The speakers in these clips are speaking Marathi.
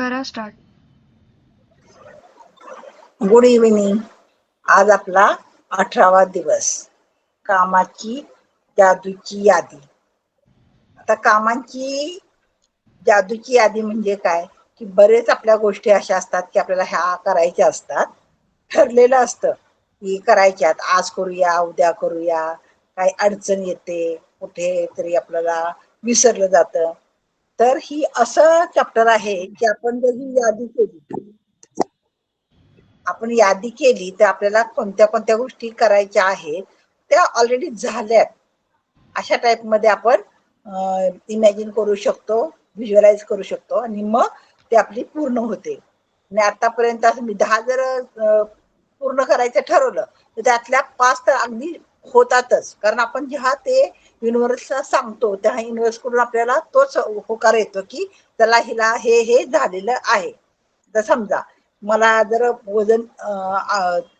करा स्टार्ट. Good evening. आज आपला 18वा दिवस. कामाची जादूची यादी. आता कामाची जादूची यादी म्हणजे काय की बरेच आपल्या गोष्टी अशा असतात की आपल्याला ह्या करायच्या असतात, ठरलेलं असतं की करायच्यात, आज करूया उद्या करूया, काही अडचण येते, कुठे तरी आपल्याला विसरलं जातं. तर ही असं चॅप्टर आहे की आपण जर ही यादी केली तर आपल्याला कोणत्या कोणत्या गोष्टी करायच्या आहेत त्या ऑलरेडी झाल्यात अशा टाइप मध्ये आपण इमॅजिन करू शकतो, व्हिज्युअलाइज करू शकतो आणि मग ते आपली पूर्ण होते. आणि आतापर्यंत मी 10 जर पूर्ण करायचं ठरवलं तर त्यातल्या 5 तर अगदी होतातच, कारण आपण जेव्हा ते युनिव्हर्सला सांगतो तेव्हा युनिव्हर्स कडून आपल्याला तोच होकार येतो की त्याला हिला हे झालेलं आहे. तर समजा मला जर वजन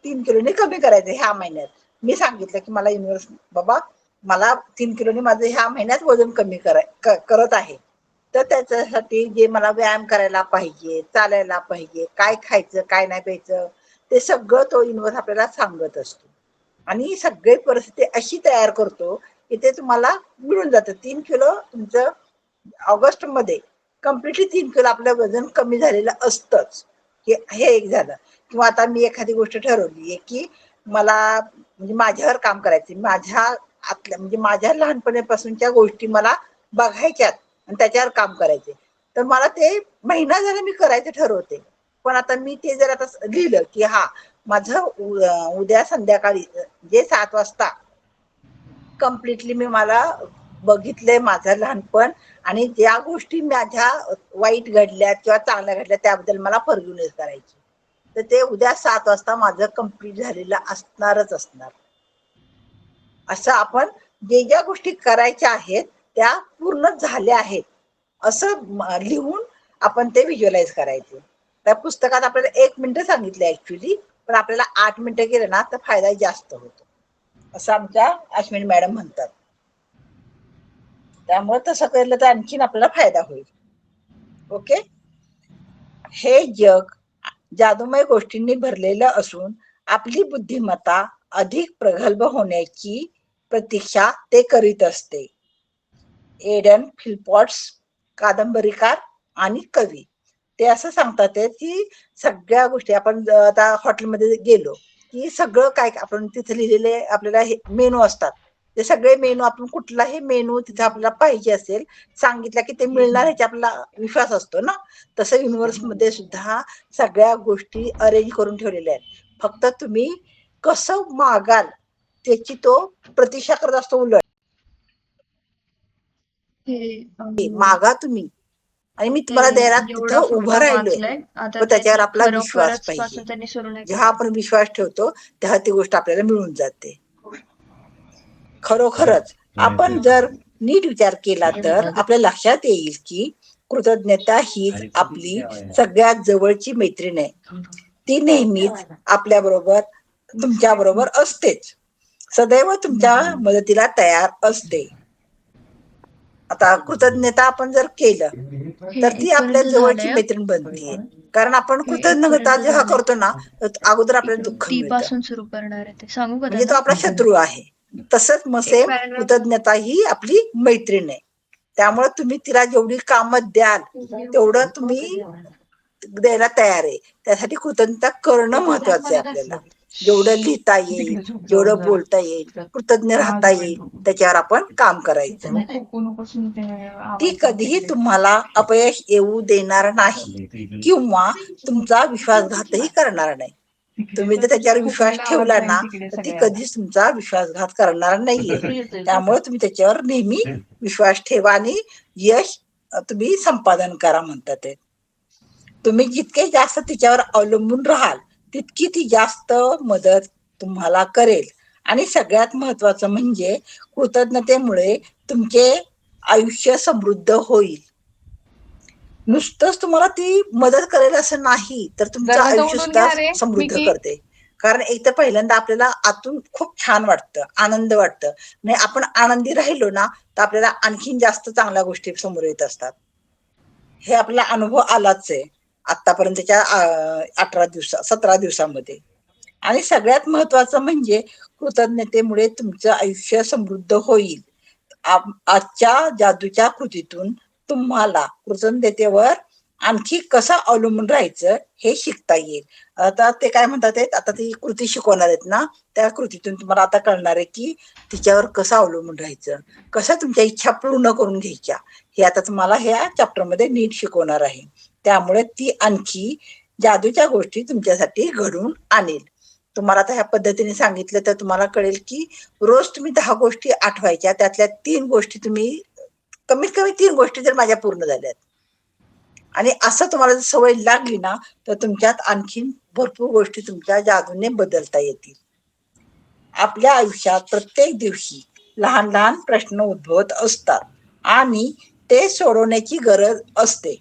3 किलोने कमी करायचं ह्या महिन्यात, मी सांगितलं की मला युनिव्हर्स बाबा मला 3 किलोने माझं ह्या महिन्यात वजन कमी करत आहे, तर त्याच्यासाठी जे मला व्यायाम करायला पाहिजे, चालायला पाहिजे, काय खायचं काय नाही प्यायचं ते सगळं तो युनिव्हर्स आपल्याला सांगत असतो. आणि सगळी परिस्थिती अशी तयार करतो की ते तुम्हाला मिळून जातं. 3 किलो तुमचं ऑगस्ट मध्ये कम्प्लिटली 3 किलो आपलं वजन कमी झालेलं असतंच. हे एक झालं. किंवा आता मी एखादी गोष्ट ठरवली की मला म्हणजे माझ्यावर काम करायचं, माझ्या आतल्या म्हणजे माझ्या लहानपणापासूनच्या गोष्टी मला बघायच्यात आणि त्याच्यावर काम करायचे, तर मला ते महिना झाला मी करायचं ठरवते. पण आता मी ते जर आता लिहिलं की हा माझं उद्या संध्याकाळी जे 7 वाजता कम्प्लिटली मी मला बघितलंय माझं लहानपण आणि ज्या गोष्टी माझ्या वाईट घडल्या किंवा चांगल्या घडल्या त्याबद्दल मला फॉरगिव्हनेस करायची, तर ते उद्या 7 वाजता माझं कम्प्लीट झालेलं असणारच असणार. असं आपण जे ज्या गोष्टी करायच्या आहेत त्या पूर्ण झाल्या आहेत असं लिहून आपण ते व्हिज्युअलाइज करायचे. त्या पुस्तकात आपल्याला 1 मिनिट सांगितलं ऍक्च्युली, पण आपल्याला 8 मिनिटं गेलं ना तर फायदा जास्त होतो असं आमच्या अश्विनी मॅडम म्हणतात. त्यामुळे तसं केलं तर आणखीन आपल्याला फायदा होईल. ओके. हे जग जादूमय गोष्टींनी भरलेलं असून आपली बुद्धिमत्ता अधिक प्रगल्भ होण्याची प्रतीक्षा ते करीत असते. एडन फिलपॉट्स कादंबरीकार आणि कवी ते असं सांगतात की सगळ्या गोष्टी आपण आता हॉटेलमध्ये गेलो की सगळं काय आपण तिथे लिहिलेले आपल्याला हे मेनू असतात, ते सगळे मेनू आपण कुठलाही मेनू तिथे आपल्याला पाहिजे असेल सांगितलं की ते मिळणार ह्याची आपला विश्वास असतो ना. तसं युनिव्हर्स मध्ये सुद्धा सगळ्या गोष्टी अरेंज करून ठेवलेल्या आहेत, फक्त तुम्ही कसं मागाल त्याची तो प्रतीक्षा करत असतो. उलट मागा तुम्ही आणि मी तुम्हाला द्यायला तिथं एवढा उभं फक्त राहिलोय, वाचलंय. आता पण त्याच्यावर त्यांनी आपला विश्वास खरोखरच पाहिजे. पासून त्यांनी सुरू नाही जेव्हा केलं. आपण विश्वास ठेवतो तेव्हा ती गोष्ट आपल्याला मिळून जाते. खरोखरच आपण जर नीट विचार केला तर आपल्या लक्षात येईल की कृतज्ञता हीच आपली सगळ्यात जवळची मैत्रीण आहे. ती नेहमीच आपल्या बरोबर तुमच्या बरोबर असतेच, सदैव तुमच्या मदतीला तयार असते. आता कृतज्ञता आपण जर केलं तर ती आपल्या जवळची मैत्रीण बनतीये, कारण आपण कृतज्ञता जेव्हा करतो ना अगोदर आपल्याला दुःख टी मिळतं, पासून सुरू करणार आहे ते सांगू का म्हणजे तो त्यांना? आपला शत्रू आहे. तसंच मग सेम कृतज्ञता ही आपली मैत्रीण आहे. त्यामुळे तुम्ही तिला जेवढी कामं द्याल तेवढं तुम्ही द्यायला तयार आहे. त्यासाठी कृतज्ञता करणं महत्वाचं आहे आपल्याला. जेवढं लिहिता येईल, जेवढं बोलता येईल, कृतज्ञ राहता येईल त्याच्यावर आपण काम करायचं. ती कधीही तुम्हाला अपयश येऊ देणार नाही किंवा तुमचा विश्वासघातही करणार नाही. तुम्ही जर त्याच्यावर विश्वास ठेवला ना तर ती कधीच तुमचा विश्वासघात करणार नाहीये. त्यामुळे तुम्ही त्याच्यावर नेहमी विश्वास ठेवा आणि यश तुम्ही संपादन करा म्हणतात ते. तुम्ही जितके जास्त तिच्यावर अवलंबून राहाल तितकी ती जास्त मदत तुम्हाला करेल. आणि सगळ्यात महत्वाचं म्हणजे कृतज्ञतेमुळे तुमचे आयुष्य समृद्ध होईल. नुसतंच तुम्हाला ती मदत करेल असं नाही, तर तुमचं आयुष्य सुद्धा समृद्ध करते. कारण एक तर पहिल्यांदा आपल्याला आतून खूप छान वाटतं, आनंद वाटतं. म्हणजे आपण आनंदी राहिलो ना तर आपल्याला आणखीन जास्त चांगल्या गोष्टी समोर येत असतात. हे आपला अनुभव आलाच आहे. आतापर्यंतच्या 17 दिवसामध्ये. आणि सगळ्यात महत्वाचं म्हणजे कृतज्ञतेमुळे तुमचं आयुष्य समृद्ध होईल. आजच्या जादूच्या कृतीतून तुम्हाला कृतज्ञतेवर आणखी कसं अवलंबून राहायचं हे शिकता येईल. आता ते काय म्हणतात आता ती कृती शिकवणार आहेत ना, त्या कृतीतून तुम्हाला आता कळणार आहे की तिच्यावर कसं अवलंबून राहायचं, कसं तुमच्या इच्छा पूर्ण करून घ्यायच्या, हे आता तुम्हाला ह्या चॅप्टरमध्ये नीट शिकवणार आहे. त्यामुळे ती आणखी जादूच्या गोष्टी तुमच्यासाठी घडून आणेल. तुम्हाला आता ह्या पद्धतीने सांगितलं तर तुम्हाला कळेल की रोज तुम्ही 10 गोष्टी आठवायच्या, त्यातल्या 3 गोष्टी तुम्ही कमीत कमी 3 गोष्टी जर माझ्या पूर्ण झाल्यात आणि असं तुम्हाला जर सवय लागली ना, तर तुमच्यात आणखीन भरपूर गोष्टी तुमच्या जादूने बदलता येतील. आपल्या आयुष्यात प्रत्येक दिवशी लहान लहान प्रश्न उद्भवत असतात आणि ते सोडवण्याची गरज असते.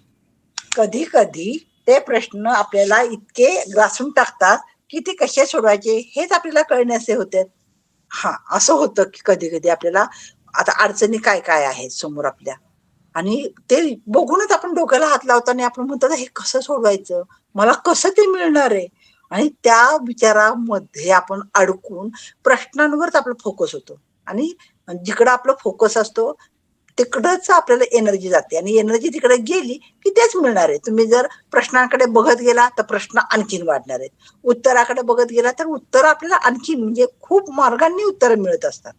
कधी कधी ते प्रश्न आपल्याला इतके ग्रासून टाकतात की ते कसे सोडवायचे हेच आपल्याला कळण्याचे होते. हा, असं होतं की कधी कधी आपल्याला आता अडचणी काय काय आहेत समोर आपल्या, आणि ते बघूनच आपण डोक्याला हात लावतो आणि आपण म्हणतो हे कसं सोडवायचं, मला कसं ते मिळणार आहे. आणि त्या विचारामध्ये आपण अडकून प्रश्नांवरच आपला फोकस होतो आणि जिकडं आपला फोकस असतो तिकडंच आपल्याला एनर्जी जाते आणि एनर्जी तिकडे गेली की तेच मिळणार आहे. तुम्ही जर प्रश्नांकडे बघत गेला तर प्रश्न आणखीन वाढणार आहेत, उत्तराकडे बघत गेला तर उत्तर आपल्याला आणखीन म्हणजे खूप मार्गांनी उत्तर मिळत असतात.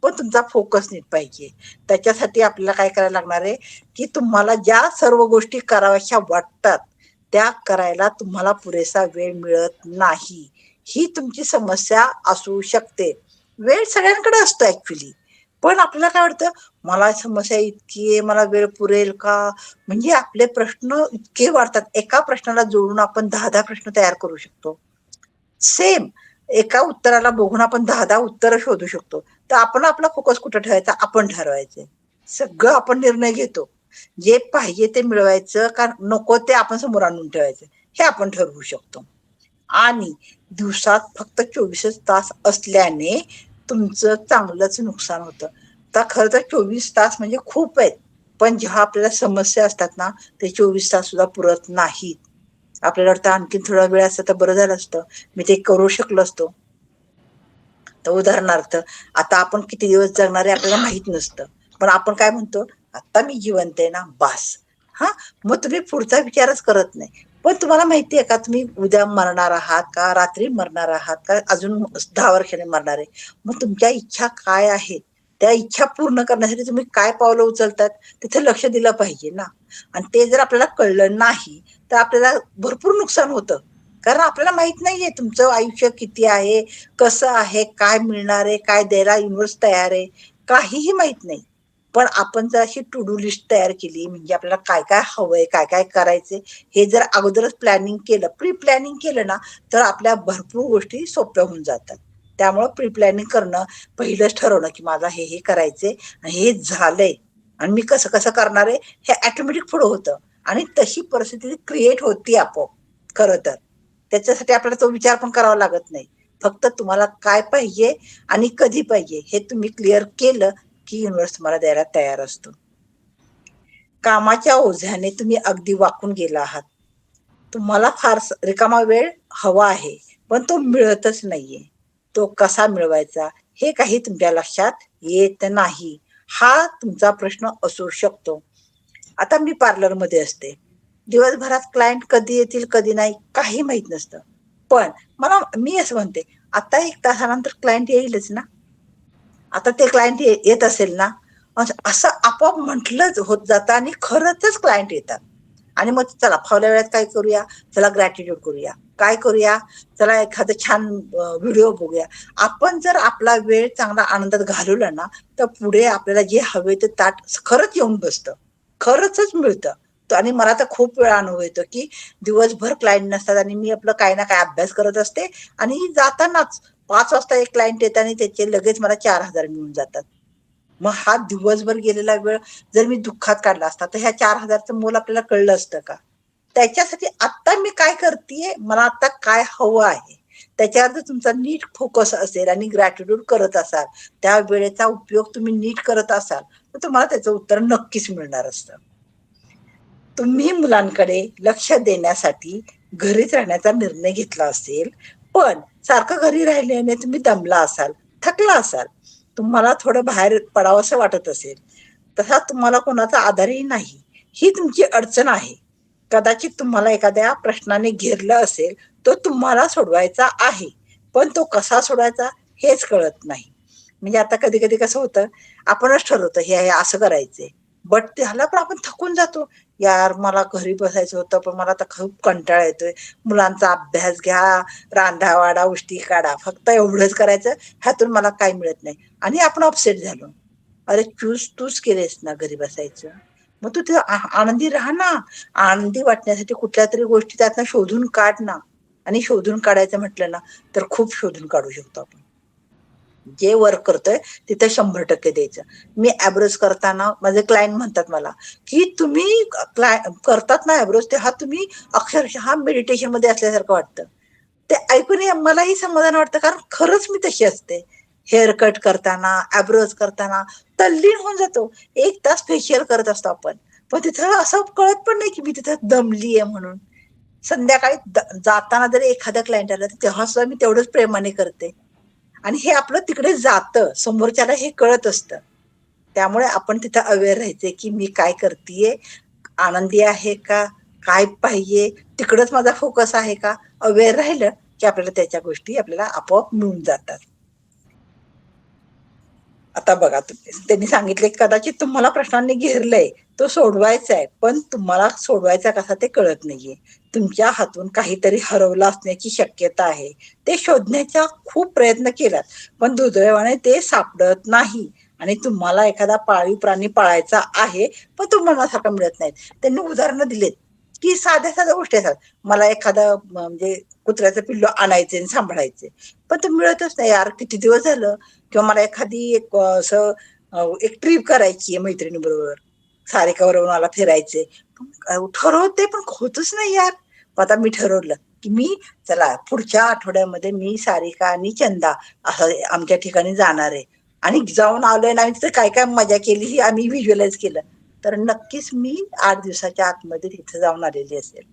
पण तुमचा फोकस नीट पाहिजे. त्याच्यासाठी आपल्याला काय करायला लागणार आहे की तुम्हाला ज्या सर्व गोष्टी कराव्याशा वाटतात त्या करायला तुम्हाला पुरेसा वेळ मिळत नाही. ही तुमची समस्या असू शकते. वेळ सगळ्यांकडे असतो ऍक्च्युली, पण आपल्याला काय वाटतं मला समस्या इतकी आहे, मला वेळ पुरेल का, म्हणजे आपले प्रश्न इतके वाढतात. एका प्रश्नाला जोडून आपण 10 प्रश्न तयार करू शकतो. सेम एका उत्तराला बघून आपण 10 उत्तर शोधू शकतो. तर आपण आपला फोकस कुठं ठेवायचा आपण ठरवायचं. सगळं आपण निर्णय घेतो. जे पाहिजे ते मिळवायचं का नको ते आपण समोर आणून ठेवायचं हे आपण ठरवू शकतो. आणि दिवसात फक्त 24 तास असल्याने तुमचं चांगलंच नुकसान होतं. तर खरं तर 24 तास म्हणजे खूप आहेत, पण जेव्हा आपल्याला समस्या असतात ना ते 24 तास सुद्धा पुरत नाहीत. आपल्याला वाटतं आणखीन थोडा वेळ असता तर बरं झालं असतं, मी ते करू शकलो असतो. तर उदाहरणार्थ आता आपण किती दिवस जगणार आहे आपल्याला माहित नसतं, पण आपण काय म्हणतो आता मी जिवंत आहे ना बास. हा, मग तुम्ही पुढचा विचारच करत नाही. पण तुम्हाला माहितीये का तुम्ही उद्या मरणार आहात का, रात्री मरणार आहात का, अजून 10 वर्षांनी मरणार आहे. मग तुमच्या इच्छा काय आहेत, त्या इच्छा पूर्ण करण्यासाठी तुम्ही काय पावलं उचलतात तिथे लक्ष दिलं पाहिजे ना. आणि ते जर आपल्याला कळलं नाही तर आपल्याला भरपूर नुकसान होतं. कारण आपल्याला माहित नाहीये तुमचं आयुष्य किती आहे, कसं आहे, काय मिळणार आहे, काय द्यायला युनिव्हर्स तयार आहे, काहीही माहित नाही. पण आपण जर अशी टू डू लिस्ट तयार केली म्हणजे आपल्याला काय काय हवंय, काय काय करायचंय हे जर अगोदरच प्लॅनिंग केलं, प्री प्लॅनिंग केलं ना, तर आपल्या भरपूर गोष्टी सोप्या होऊन जातात. त्यामुळं प्री प्लॅनिंग करणं, पहिलंच ठरवणं की मला हे करायचंय आणि हे झालंय आणि मी कसं कसं करणार आहे हे ऑटोमॅटिक पुढं होतं आणि तशी परिस्थिती क्रिएट होती आपोआप. खरं तर त्याच्यासाठी आपल्याला तो विचार पण करावा लागत नाही. फक्त तुम्हाला काय पाहिजे आणि कधी पाहिजे हे तुम्ही क्लिअर केलं की युनिव्हर्स तुम्हाला द्यायला तयार असतो. कामाच्या ओझ्याने तुम्ही अगदी वाकून गेला आहात. तुम्हाला फार रिकामा वेळ हवा आहे, पण तो मिळतच नाहीये. तो कसा मिळवायचा हे काही तुमच्या लक्षात येत नाही. हा तुमचा प्रश्न असू शकतो. आता मी पार्लरमध्ये असते. दिवसभरात क्लायंट कधी येतील कधी नाही काही माहित नसतं. पण मी असं म्हणते, आता 1 तासानंतर क्लायंट येईलच ना. आता ते क्लायंट येत असेल ना, असं आपोआप म्हटलंच होत जातं आणि खरंचच क्लायंट येतात. आणि मग चला फावल्या वेळात काय करूया, चला ग्रॅटिट्यूड करूया. काय करूया, चला एखादं छान व्हिडिओ बघूया. आपण जर आपला वेळ चांगला आनंदात घालवला ना, तर पुढे आपल्याला जे हवे ते ताट खरंच येऊन बसतं. खरंचच मिळतं. आणि मला तर खूप वेळा अनुभव येतो, की दिवसभर क्लायंट नसतात आणि मी आपलं काही ना काही अभ्यास करत असते आणि जातानाच 5 वाजता एक क्लायंट येतं आणि त्याचे लगेच मला 4,000 मिळून जातात. मग हा दिवसभर गेलेला वेळ जर मी दुःखात काढला असता तर ह्या 4,000चं मोल आपल्याला कळलं असतं का? त्याच्यासाठी आता मी काय करतेय, मला आता काय हवं आहे, त्याच्यावर जर तुमचा नीट फोकस असेल आणि ग्रॅटिट्यूड करत असाल, त्या वेळेचा उपयोग तुम्ही नीट करत असाल, तर तुम्हाला त्याचं उत्तर नक्कीच मिळणार असतं. तुम्ही मुलांकडे लक्ष देण्यासाठी घरीच राहण्याचा निर्णय घेतला असेल, पण सारखं घरी राहिल्याने तुम्ही दमला असाल, थकला असाल, तुम्हाला थोडं बाहेर पडावंसं वाटत असेल, तसा तुम्हाला कोणाचा आधारही नाही, ही तुमची अडचण आहे. कदाचित तुम्हाला एखाद्या प्रश्नाने घेरलं असेल, तो तुम्हाला सोडवायचा आहे, पण तो कसा सोडवायचा हेच कळत नाही. म्हणजे आता कधी कधी कसं होतं, आपणच ठरवतो हे असं करायचंय, बट त्याला पण आपण थकून जातो. यार मला घरी बसायचं होतं, पण मला आता खूप कंटाळा येतोय. मुलांचा अभ्यास घ्या, रांधा वाढा, उष्टी काढा, फक्त एवढंच करायचं, ह्यातून मला काही मिळत नाही आणि आपण अपसेट झालो. अरे चूज तूच केलेस ना घरी बसायचं, मग तू तिथं आनंदी राहा ना. आनंदी वाटण्यासाठी कुठल्या तरी गोष्टी त्यातनं शोधून काढ ना. आणि शोधून काढायचं म्हटलं ना, तर खूप शोधून काढू शकतो आपण. जे वर्क करतोय तिथे 100% द्यायचं. मी ॲब्रोज करताना माझे क्लायंट म्हणतात मला, की तुम्ही करतात ना ॲब्रोज, तेव्हा तुम्ही अक्षरशः मेडिटेशन मध्ये असल्यासारखं वाटतं. ते ऐकून मलाही समाधान वाटतं, कारण खरंच मी तशी असते. हेअर कट करताना, ॲब्रोज करताना तल्लीन होऊन जातो. 1 तास फेशियल करत असतो आपण, पण तिथं असं कळत पण नाही की मी तिथं दमलीये म्हणून. संध्याकाळी जाताना जर एखादा क्लायंट आला, तेव्हा सुद्धा मी तेवढंच प्रेमाने करते. आणि हे आपलं तिकडे जातं, समोरच्याला हे कळत असतं. त्यामुळे आपण तिथं अवेअर राहायचंय, की मी काय करतीये, आनंदी आहे का, काय पाहिजे, तिकडच माझा फोकस आहे का. अवेअर राहिलं की आपल्याला त्याच्या गोष्टी आपल्याला आपोआप मिळून जातात. आता बघा, त्यांनी सांगितले कदाचित तुम्हाला प्रश्नांनी घेरलंय, तो सोडवायचा आहे, पण तुम्हाला सोडवायचा कसा ते कळत नाहीये. तुमच्या हातून काहीतरी हरवलं असण्याची शक्यता आहे. ते शोधण्याचा खूप प्रयत्न केलात, पण दुर्दैवाने ते सापडत नाही. आणि तुम्हाला एखादा पाळीव प्राणी पाळायचा आहे, पण तो मनासारखा मिळत नाही. त्यांनी उदाहरणं दिलेत, की साध्या साध्या गोष्टी असतात. मला एखादं म्हणजे कुत्र्याचं पिल्लू आणायचे आणि सांभाळायचे, पण तो मिळतच नाही. यार किती दिवस झालं. किंवा मला एखादी असं एक ट्रिप करायची आहे मैत्रिणीबरोबर, सारिकाबरोबर मला फिरायचंय. ठरवते पण होतच नाही यार. मग आता मी ठरवलं, की मी चला पुढच्या आठवड्यामध्ये मी, सारिका आणि चंदा असं आमच्या ठिकाणी जाणार आहे. आणि जाऊन आलोय ना, आम्ही तिथे काय काय मजा केली ही आम्ही व्हिज्युअलाइज केलं. तर नक्कीच मी 8 दिवसाच्या आतमध्ये तिथे जाऊन आलेली असेल.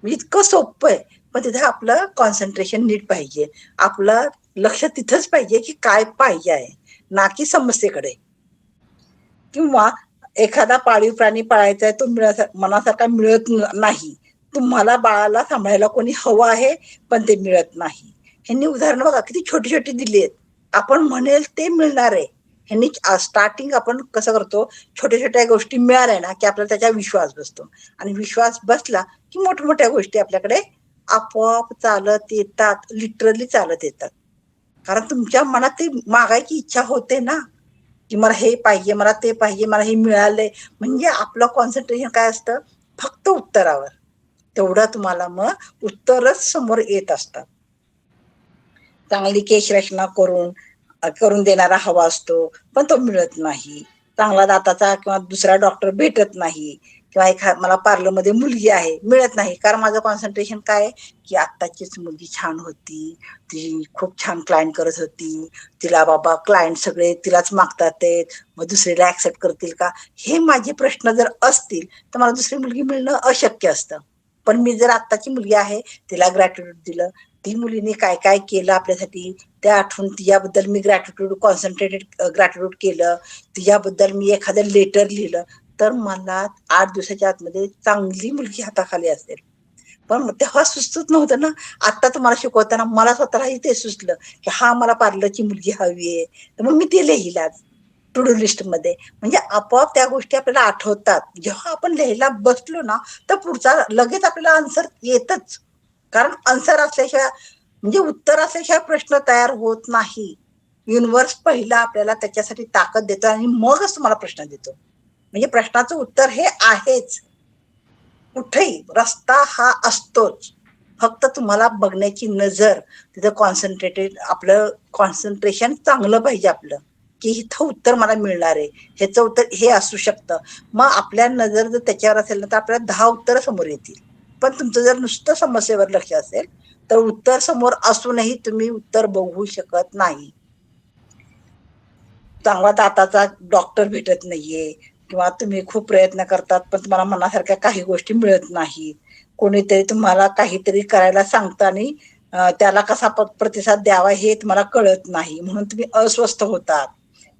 म्हणजे इतकं सोपं आहे. पण तिथे आपलं कॉन्सन्ट्रेशन नीट पाहिजे. आपलं लक्ष तिथंच पाहिजे, की काय पाहिजे आहे, ना की समस्येकडे. किंवा एखादा पाळीव प्राणी पाळायचा आहे, तो मनासारखा मिळत नाही. तुम्हाला बाळाला सांभाळायला कोणी हवं आहे, पण ते मिळत नाही. ह्यांनी उदाहरणं बघा किती छोटी-छोटी दिली आहेत. आपण म्हणेल ते मिळणार आहे. ह्यांनी स्टार्टिंग आपण कसं करतो, छोट्या-छोट्या गोष्टी मिळाल्या ना, की आपल्याला त्याच्यावर विश्वास बसतो. आणि विश्वास बसला, की मोठमोठ्या गोष्टी आपल्याकडे आपोआप चालत येतात. लिटरली चालत येतात. कारण तुमच्या मनात ती मागायची इच्छा होते ना, की मला हे पाहिजे, मला ते पाहिजे, मला हे मिळालंय. म्हणजे आपलं कॉन्सन्ट्रेशन काय असतं, फक्त उत्तरावर. तेवढं तुम्हाला मग उत्तरच समोर येत असतात. चांगली केशरचना करून देणारा हवा असतो, पण तो मिळत नाही. चांगला दाताचा किंवा दुसरा डॉक्टर भेटत नाही. किंवा मला पार्लरमध्ये मुलगी आहे, मिळत नाही. कारण माझं कॉन्सन्ट्रेशन काय आहे, की आत्ताचीच मुलगी छान होती, ती खूप छान क्लायंट करत होती, तिला बाबा क्लायंट सगळे तिलाच मागतात ते, मग दुसरीला ऍक्सेप्ट करतील का? हे माझे प्रश्न जर असतील, तर मला दुसरी मुलगी मिळणं अशक्य असतं. पण मी जर आत्ताची मुलगी आहे, तिला ग्रॅटिट्यूड दिलं, ती मुलीने काय काय केलं आपल्यासाठी, त्या आठवून तिच्याबद्दल मी कॉन्सन्ट्रेटेड ग्रॅटिट्यूड केलं, तिच्याबद्दल मी एखादं लेटर लिहिलं, तर मला 8 दिवसाच्या आतमध्ये चांगली मुलगी हाताखाली असेल. पण तेव्हा सुचत नव्हतं ना. आता तुम्हाला शिकवताना मला स्वतःलाही ते सुचलं, की हा मला पार्लरची मुलगी हवी आहे. तर मग मी ते लिहिलं आज टू डू लिस्टमध्ये. म्हणजे आपोआप त्या गोष्टी आपल्याला आठवतात. जेव्हा आपण लिहायला बसलो ना, तर पुढचा लगेच आपल्याला आन्सर येतच. कारण आन्सर असल्याशिवाय, म्हणजे उत्तर असल्याशिवाय प्रश्न तयार होत नाही. युनिव्हर्स पहिला आपल्याला त्याच्यासाठी ताकद देतो आणि मगच तुम्हाला प्रश्न देतो. म्हणजे प्रश्नाचं उत्तर हे आहेच. कुठेही रस्ता हा असतोच. फक्त तुम्हाला बघण्याची नजर, तिथं कॉन्सन्ट्रेटेड आपलं कॉन्सन्ट्रेशन चांगलं पाहिजे आपलं, की इथं उत्तर मला मिळणार आहे. ह्याचं उत्तर हे असू शकतं. मग आपल्या नजर जर त्याच्यावर असेल ना, तर आपल्याला 10 उत्तरं समोर येतील. पण तुमचं जर नुसतं समस्येवर लक्ष असेल, तर उत्तर समोर असूनही तुम्ही उत्तर बघू शकत नाही. चांगला दाताचा डॉक्टर भेटत नाहीये, किंवा तुम्ही खूप प्रयत्न करतात पण तुम्हाला मनासारख्या काही गोष्टी मिळत नाही. कोणीतरी तुम्हाला काहीतरी करायला सांगतं आणि त्याला कसा प्रतिसाद द्यावा हे तुम्हाला कळत नाही म्हणून तुम्ही अस्वस्थ होतात.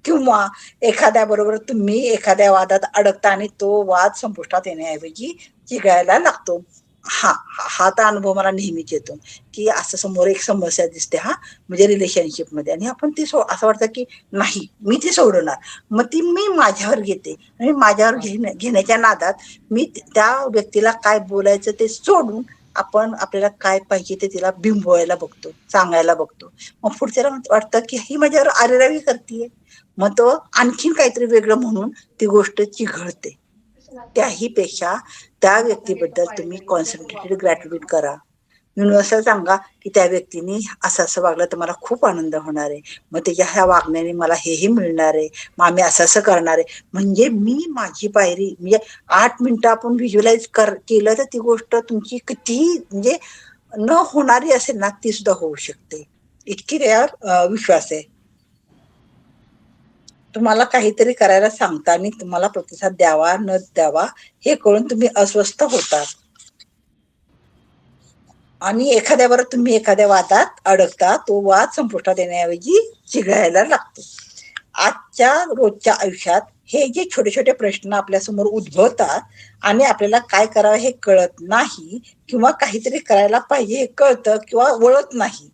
किंवा एखाद्याबरोबर तुम्ही एखाद्या वादात अडकता आणि तो वाद संपुष्टात येण्याऐवजी चिघळायला लागतो. हा तर अनुभव मला नेहमीच येतो की असं समोर एक समस्या दिसते म्हणजे रिलेशनशिप मध्ये आणि आपण ती असं वाटतं की नाही मी ती सोडवणार. मग ती मी माझ्यावर घेते आणि माझ्यावर घेण्याच्या नादात मी त्या व्यक्तीला काय बोलायचं ते सोडून आपण आपल्याला काय पाहिजे ते तिला बिंबवायला बघतो, सांगायला बघतो. मग पुढच्याला वाटतं की ही माझ्यावर आरेरावी करतीये. मग तो आणखीन काहीतरी वेगळं म्हणून ती गोष्ट चिघळते. त्याही पेक्षा त्या व्यक्तीबद्दल तुम्ही कॉन्सन्ट्रेटेड ग्रॅटिट्यूड करा. युनिव्हर्सल सांगा की त्या व्यक्तीने असं असं वागलं तर मला खूप आनंद होणार आहे. मग त्याच्या ह्या वागण्याने मला हेही मिळणार आहे. मग आम्ही असं असं करणार आहे. म्हणजे मी माझी पायरी म्हणजे 8 मिनिटं आपण व्हिज्युअलाइज केलं तर ती गोष्ट तुमची किती म्हणजे न होणारी असेल ना ती सुद्धा होऊ शकते. इतकी त्यावर विश्वास आहे. तुम्हाला काहीतरी करायला सांगताना तुम्हाला प्रतिसाद द्यावा न द्यावा हे कळून तुम्ही अस्वस्थ होतात. आणि एखाद्याबरोबर तुम्ही एखाद्या वादात अडकता, तो वाद संपुष्टात येण्याऐवजी चिघळायला लागतो. आजच्या रोजच्या आयुष्यात हे जे छोटे छोटे प्रश्न आपल्यासमोर उद्भवतात आणि आपल्याला काय करावं हे कळत नाही किंवा काहीतरी करायला पाहिजे हे कळतं किंवा वळत नाही.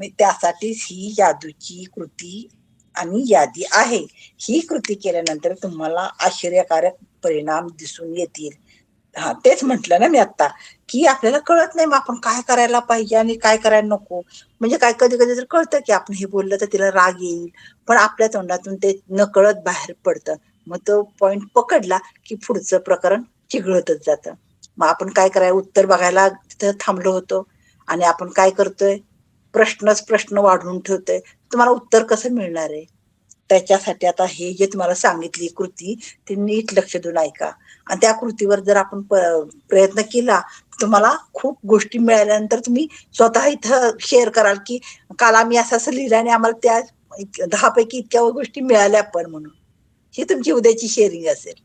त्यासाठीच ही जादूची कृती आणि यादी आहे. ही कृती केल्यानंतर तुम्हाला आश्चर्यकारक परिणाम दिसून येतील. तेच म्हटलं ना मी आता की आपल्याला कळत नाही मग आपण काय करायला पाहिजे आणि काय करायला नको. म्हणजे काय कधी कधी तर कळतं की आपण हे बोललं तर तिला राग येईल पण आपल्या तोंडातून ते नकळत बाहेर पडतं. मग तो पॉइंट पकडला की पुढचं प्रकरण चिघळतच जातं. मग आपण काय करायला उत्तर बघायला तिथं थांबलो होतो आणि आपण काय करतोय प्रश्नच प्रश्न वाढवून ठेवतोय. तुम्हाला उत्तर कसं मिळणार आहे. त्याच्यासाठी आता हे जे तुम्हाला सांगितली कृती ते नीट लक्ष देऊन ऐका आणि त्या कृतीवर जर आपण प्रयत्न केला तुम्हाला खूप गोष्टी मिळाल्यानंतर तुम्ही स्वतः इथं शेअर कराल की काल आम्ही असं असं लिहिलं आणि आम्हाला त्या 10 पैकी इतक्या गोष्टी मिळाल्या पण म्हणून. ही तुमची उद्याची शेअरिंग असेल.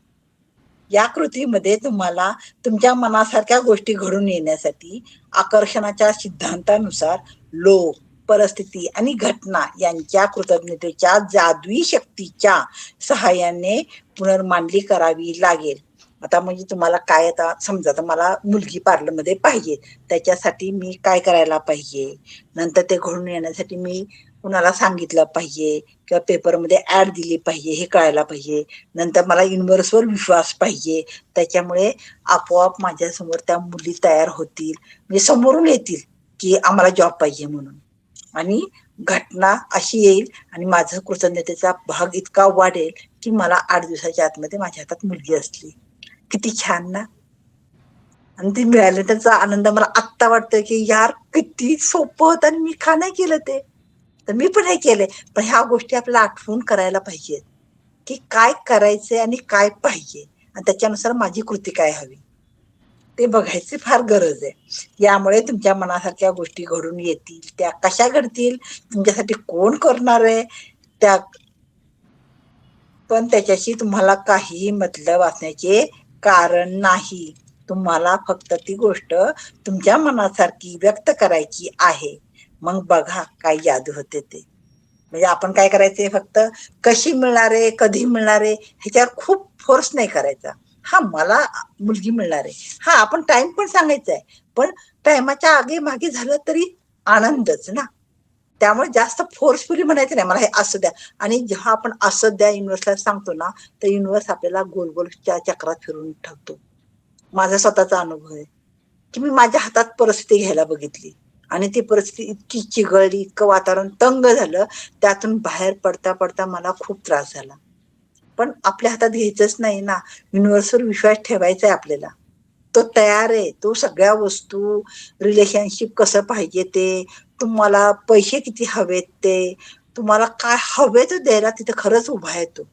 या कृतीमध्ये तुम्हाला तुमच्या मनासारख्या गोष्टी घडून येण्यासाठी आकर्षणाच्या सिद्धांतानुसार लोक, परिस्थिती आणि घटना यांच्या कृतज्ञतेच्या जादुई शक्तीच्या सहाय्याने पुनर्मांडणी करावी लागेल. आता म्हणजे तुम्हाला काय आता समजा तर मला मुलगी पार्लरमध्ये पाहिजे. त्याच्यासाठी मी काय करायला पाहिजे? नंतर ते घडून येण्यासाठी मी कुणाला सांगितलं पाहिजे किंवा पेपरमध्ये ऍड दिली पाहिजे हे कळायला पाहिजे. नंतर मला युनिव्हर्सवर विश्वास पाहिजे. त्याच्यामुळे आपोआप माझ्यासमोर त्या मुली तयार होतील. म्हणजे समोरून येतील की आम्हाला जॉब पाहिजे म्हणून. आणि घटना अशी येईल आणि माझं कृतज्ञतेचा भाग इतका वाढेल की मला 8 दिवसाच्या आतमध्ये माझ्या हातात मुलगी असली. किती छान ना. आणि ती मिळाली त्याचा आनंद मला आत्ता वाटतोय की यार किती सोपं होतं आणि मी का नाही केलं ते. तर मी पण हे केलंय. पण ह्या गोष्टी आपल्याला आठवून करायला पाहिजेत की काय करायचंय आणि काय पाहिजे आणि त्याच्यानुसार माझी कृती काय हवी ते बघायची फार गरज आहे. यामुळे तुमच्या मनासारख्या गोष्टी घडून येतील. त्या कशा घडतील तुमच्यासाठी कोण करणार आहे त्या पण त्याच्याशी तुम्हाला काहीही मतलब असण्याचे कारण नाही. तुम्हाला फक्त ती गोष्ट तुमच्या मनासारखी व्यक्त करायची आहे. मग बघा काय जादू होते ते. म्हणजे आपण काय करायचंय फक्त कशी मिळणार आहे, कधी मिळणार आहे ह्याच्यावर खूप फोर्स नाही करायचा. मला मुलगी मिळणार आहे. आपण टाइम पण सांगायचा आहे. पण टायमाच्या आगे मागे झालं तरी आनंदच ना. त्यामुळे जास्त फोर्सफुली म्हणायचं नाही मला हे असं द्या आणि जेव्हा आपण असं द्या युनिव्हर्सला सांगतो ना तर युनिव्हर्स आपल्याला गोल गोल चक्रात फिरून ठेवतो. माझा स्वतःचा अनुभव आहे की मी माझ्या हातात परिस्थिती घ्यायला बघितली आणि ती परिस्थिती इतकी चिघळली, इतकं वातावरण तंग झालं. त्यातून बाहेर पडता पडता मला खूप त्रास झाला. पण आपल्या हातात घ्यायचंच नाही ना. युनिव्हर्सवर विश्वास ठेवायचा आहे आपल्याला. तो तयार आहे. तो सगळ्या वस्तू, रिलेशनशिप कसं पाहिजे ते, तुम्हाला पैसे किती हवेत ते, तुम्हाला काय हवे ते द्यायला तिथे खरंच उभा आहे तो.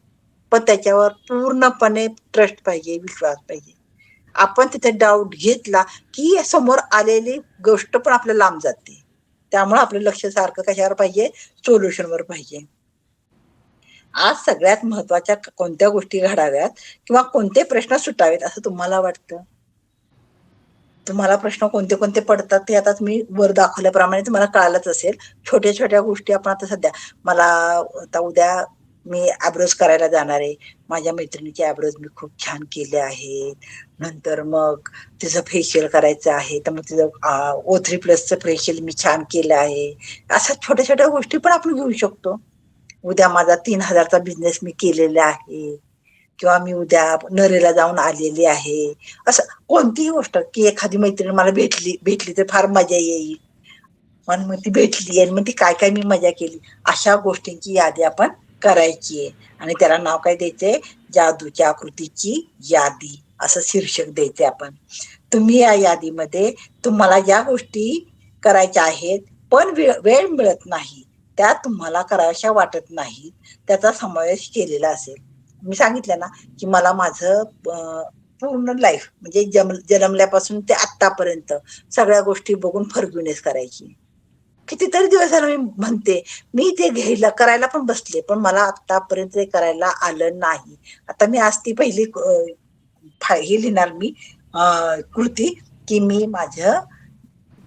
पण त्याच्यावर पूर्णपणे ट्रस्ट पाहिजे, विश्वास पाहिजे. आपण तिथे डाऊट घेतला की समोर आलेली गोष्ट पण आपल्या लांब जाते. त्यामुळे आपलं लक्ष सारखं कशावर पाहिजे? सोल्युशनवर पाहिजे. आज सगळ्यात महत्वाच्या कोणत्या गोष्टी घडाव्यात किंवा कोणते प्रश्न सुटावेत असं तुम्हाला वाटतं? तुम्हाला प्रश्न कोणते कोणते पडतात ते आता मी वर दाखवल्याप्रमाणे तुम्हाला कळालंच असेल. छोट्या छोट्या गोष्टी आपण आता सध्या मला आता उद्या मी आयब्रोज करायला जाणार आहे. माझ्या मैत्रिणीचे आयब्रोज मी खूप छान केले आहेत. नंतर मग तिचं फेशियल करायचं आहे, तर मग तिचं O3 प्लसचं फेशियल मी छान केलं आहे. अशा छोट्या छोट्या गोष्टी पण आपण घेऊ शकतो. उद्या माझा 3,000चा बिझनेस मी केलेला आहे किंवा मी उद्या नरेला जाऊन आलेली आहे. असं कोणतीही गोष्ट की एखादी मैत्रीण मला भेटली तर फार मजा येईल. पण मग ती भेटली आणि मग ती काय काय मी मजा केली अशा गोष्टींची यादी आपण करायची आहे. आणि त्याला नाव काय द्यायचंय? जादूच्या कृतीची यादी असं शीर्षक द्यायचंय आपण. तुम्ही या यादीमध्ये तुम्हाला ज्या गोष्टी करायच्या आहेत पण वेळ मिळत नाही, त्या तुम्हाला कराव्याशा वाटत नाहीत, त्याचा समावेश केलेला असेल. मी सांगितलं ना की मला माझं पूर्ण लाईफ म्हणजे जन्मल्यापासून ते आतापर्यंत सगळ्या गोष्टी बघून फॉरगिव्हनेस करायची. कितीतरी दिवस झाले मी म्हणते, मी ते करायला पण बसले, पण मला आतापर्यंत ते करायला आलं नाही. आता मी आज ती पहिली हे लिहिणार मी कृती की मी माझं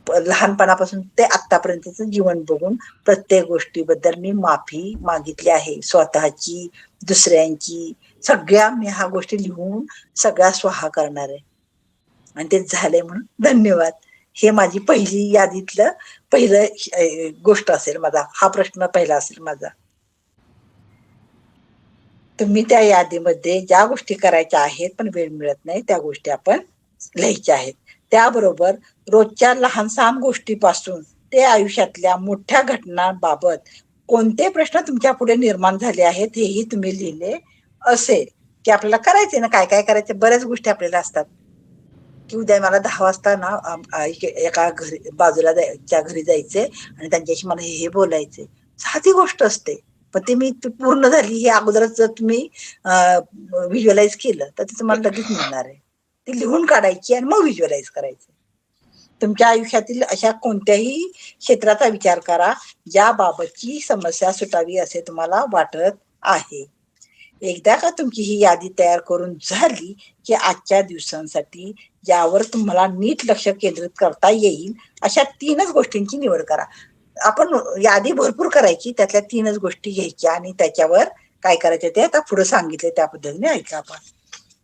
लहानपणापासून ते आतापर्यंतचं जीवन बघून प्रत्येक गोष्टीबद्दल मी माफी मागितली आहे. स्वतःची, दुसऱ्यांची, सगळ्या मी ह्या गोष्टी लिहून सगळ्या स्वाहा करणार आहे. आणि ते झाले म्हणून धन्यवाद. हे माझी पहिली यादीतलं पहिलं गोष्ट असेल माझा. हा प्रश्न पहिला असेल माझा. तुम्ही त्या यादीमध्ये ज्या गोष्टी करायच्या आहेत पण वेळ मिळत नाही त्या गोष्टी आपण लिहायच्या आहेत. त्याबरोबर रोजच्या लहान-सहान गोष्टीपासून ते आयुष्यातल्या मोठ्या घटनांबाबत कोणते प्रश्न तुमच्या पुढे निर्माण झाले आहेत हेही तुम्ही लिहिले असेल, की आपल्याला करायचे ना काय काय करायचे बऱ्याच गोष्टी आपल्याला असतात. की उद्या मला 10 वाजता ना एका बाजूला घरी जायचंय आणि त्यांच्याशी मला हे बोलायचंय. साधी गोष्ट असते. पण ती मी पूर्ण झाली हे अगोदरच जर तुम्ही व्हिज्युअलाइज केलं तर ते तुम्हाला लगेच मिळणार आहे. ती लिहून काढायची आणि मग व्हिज्युअलाइज करायचं. तुमच्या आयुष्यातील अशा कोणत्याही क्षेत्राचा विचार करा ज्याबाबतची समस्या सुटावी असे तुम्हाला वाटत आहे. एकदा का तुमची ही यादी तयार करून झाली की आजच्या दिवसांसाठी ज्यावर तुम्हाला नीट लक्ष केंद्रित करता येईल अशा 3च गोष्टींची निवड करा. आपण यादी भरपूर करायची, त्यातल्या 3च गोष्टी घ्यायच्या आणि त्याच्यावर काय करायचं ते आता पुढे सांगितले त्या पद्धतीने ऐका आपण.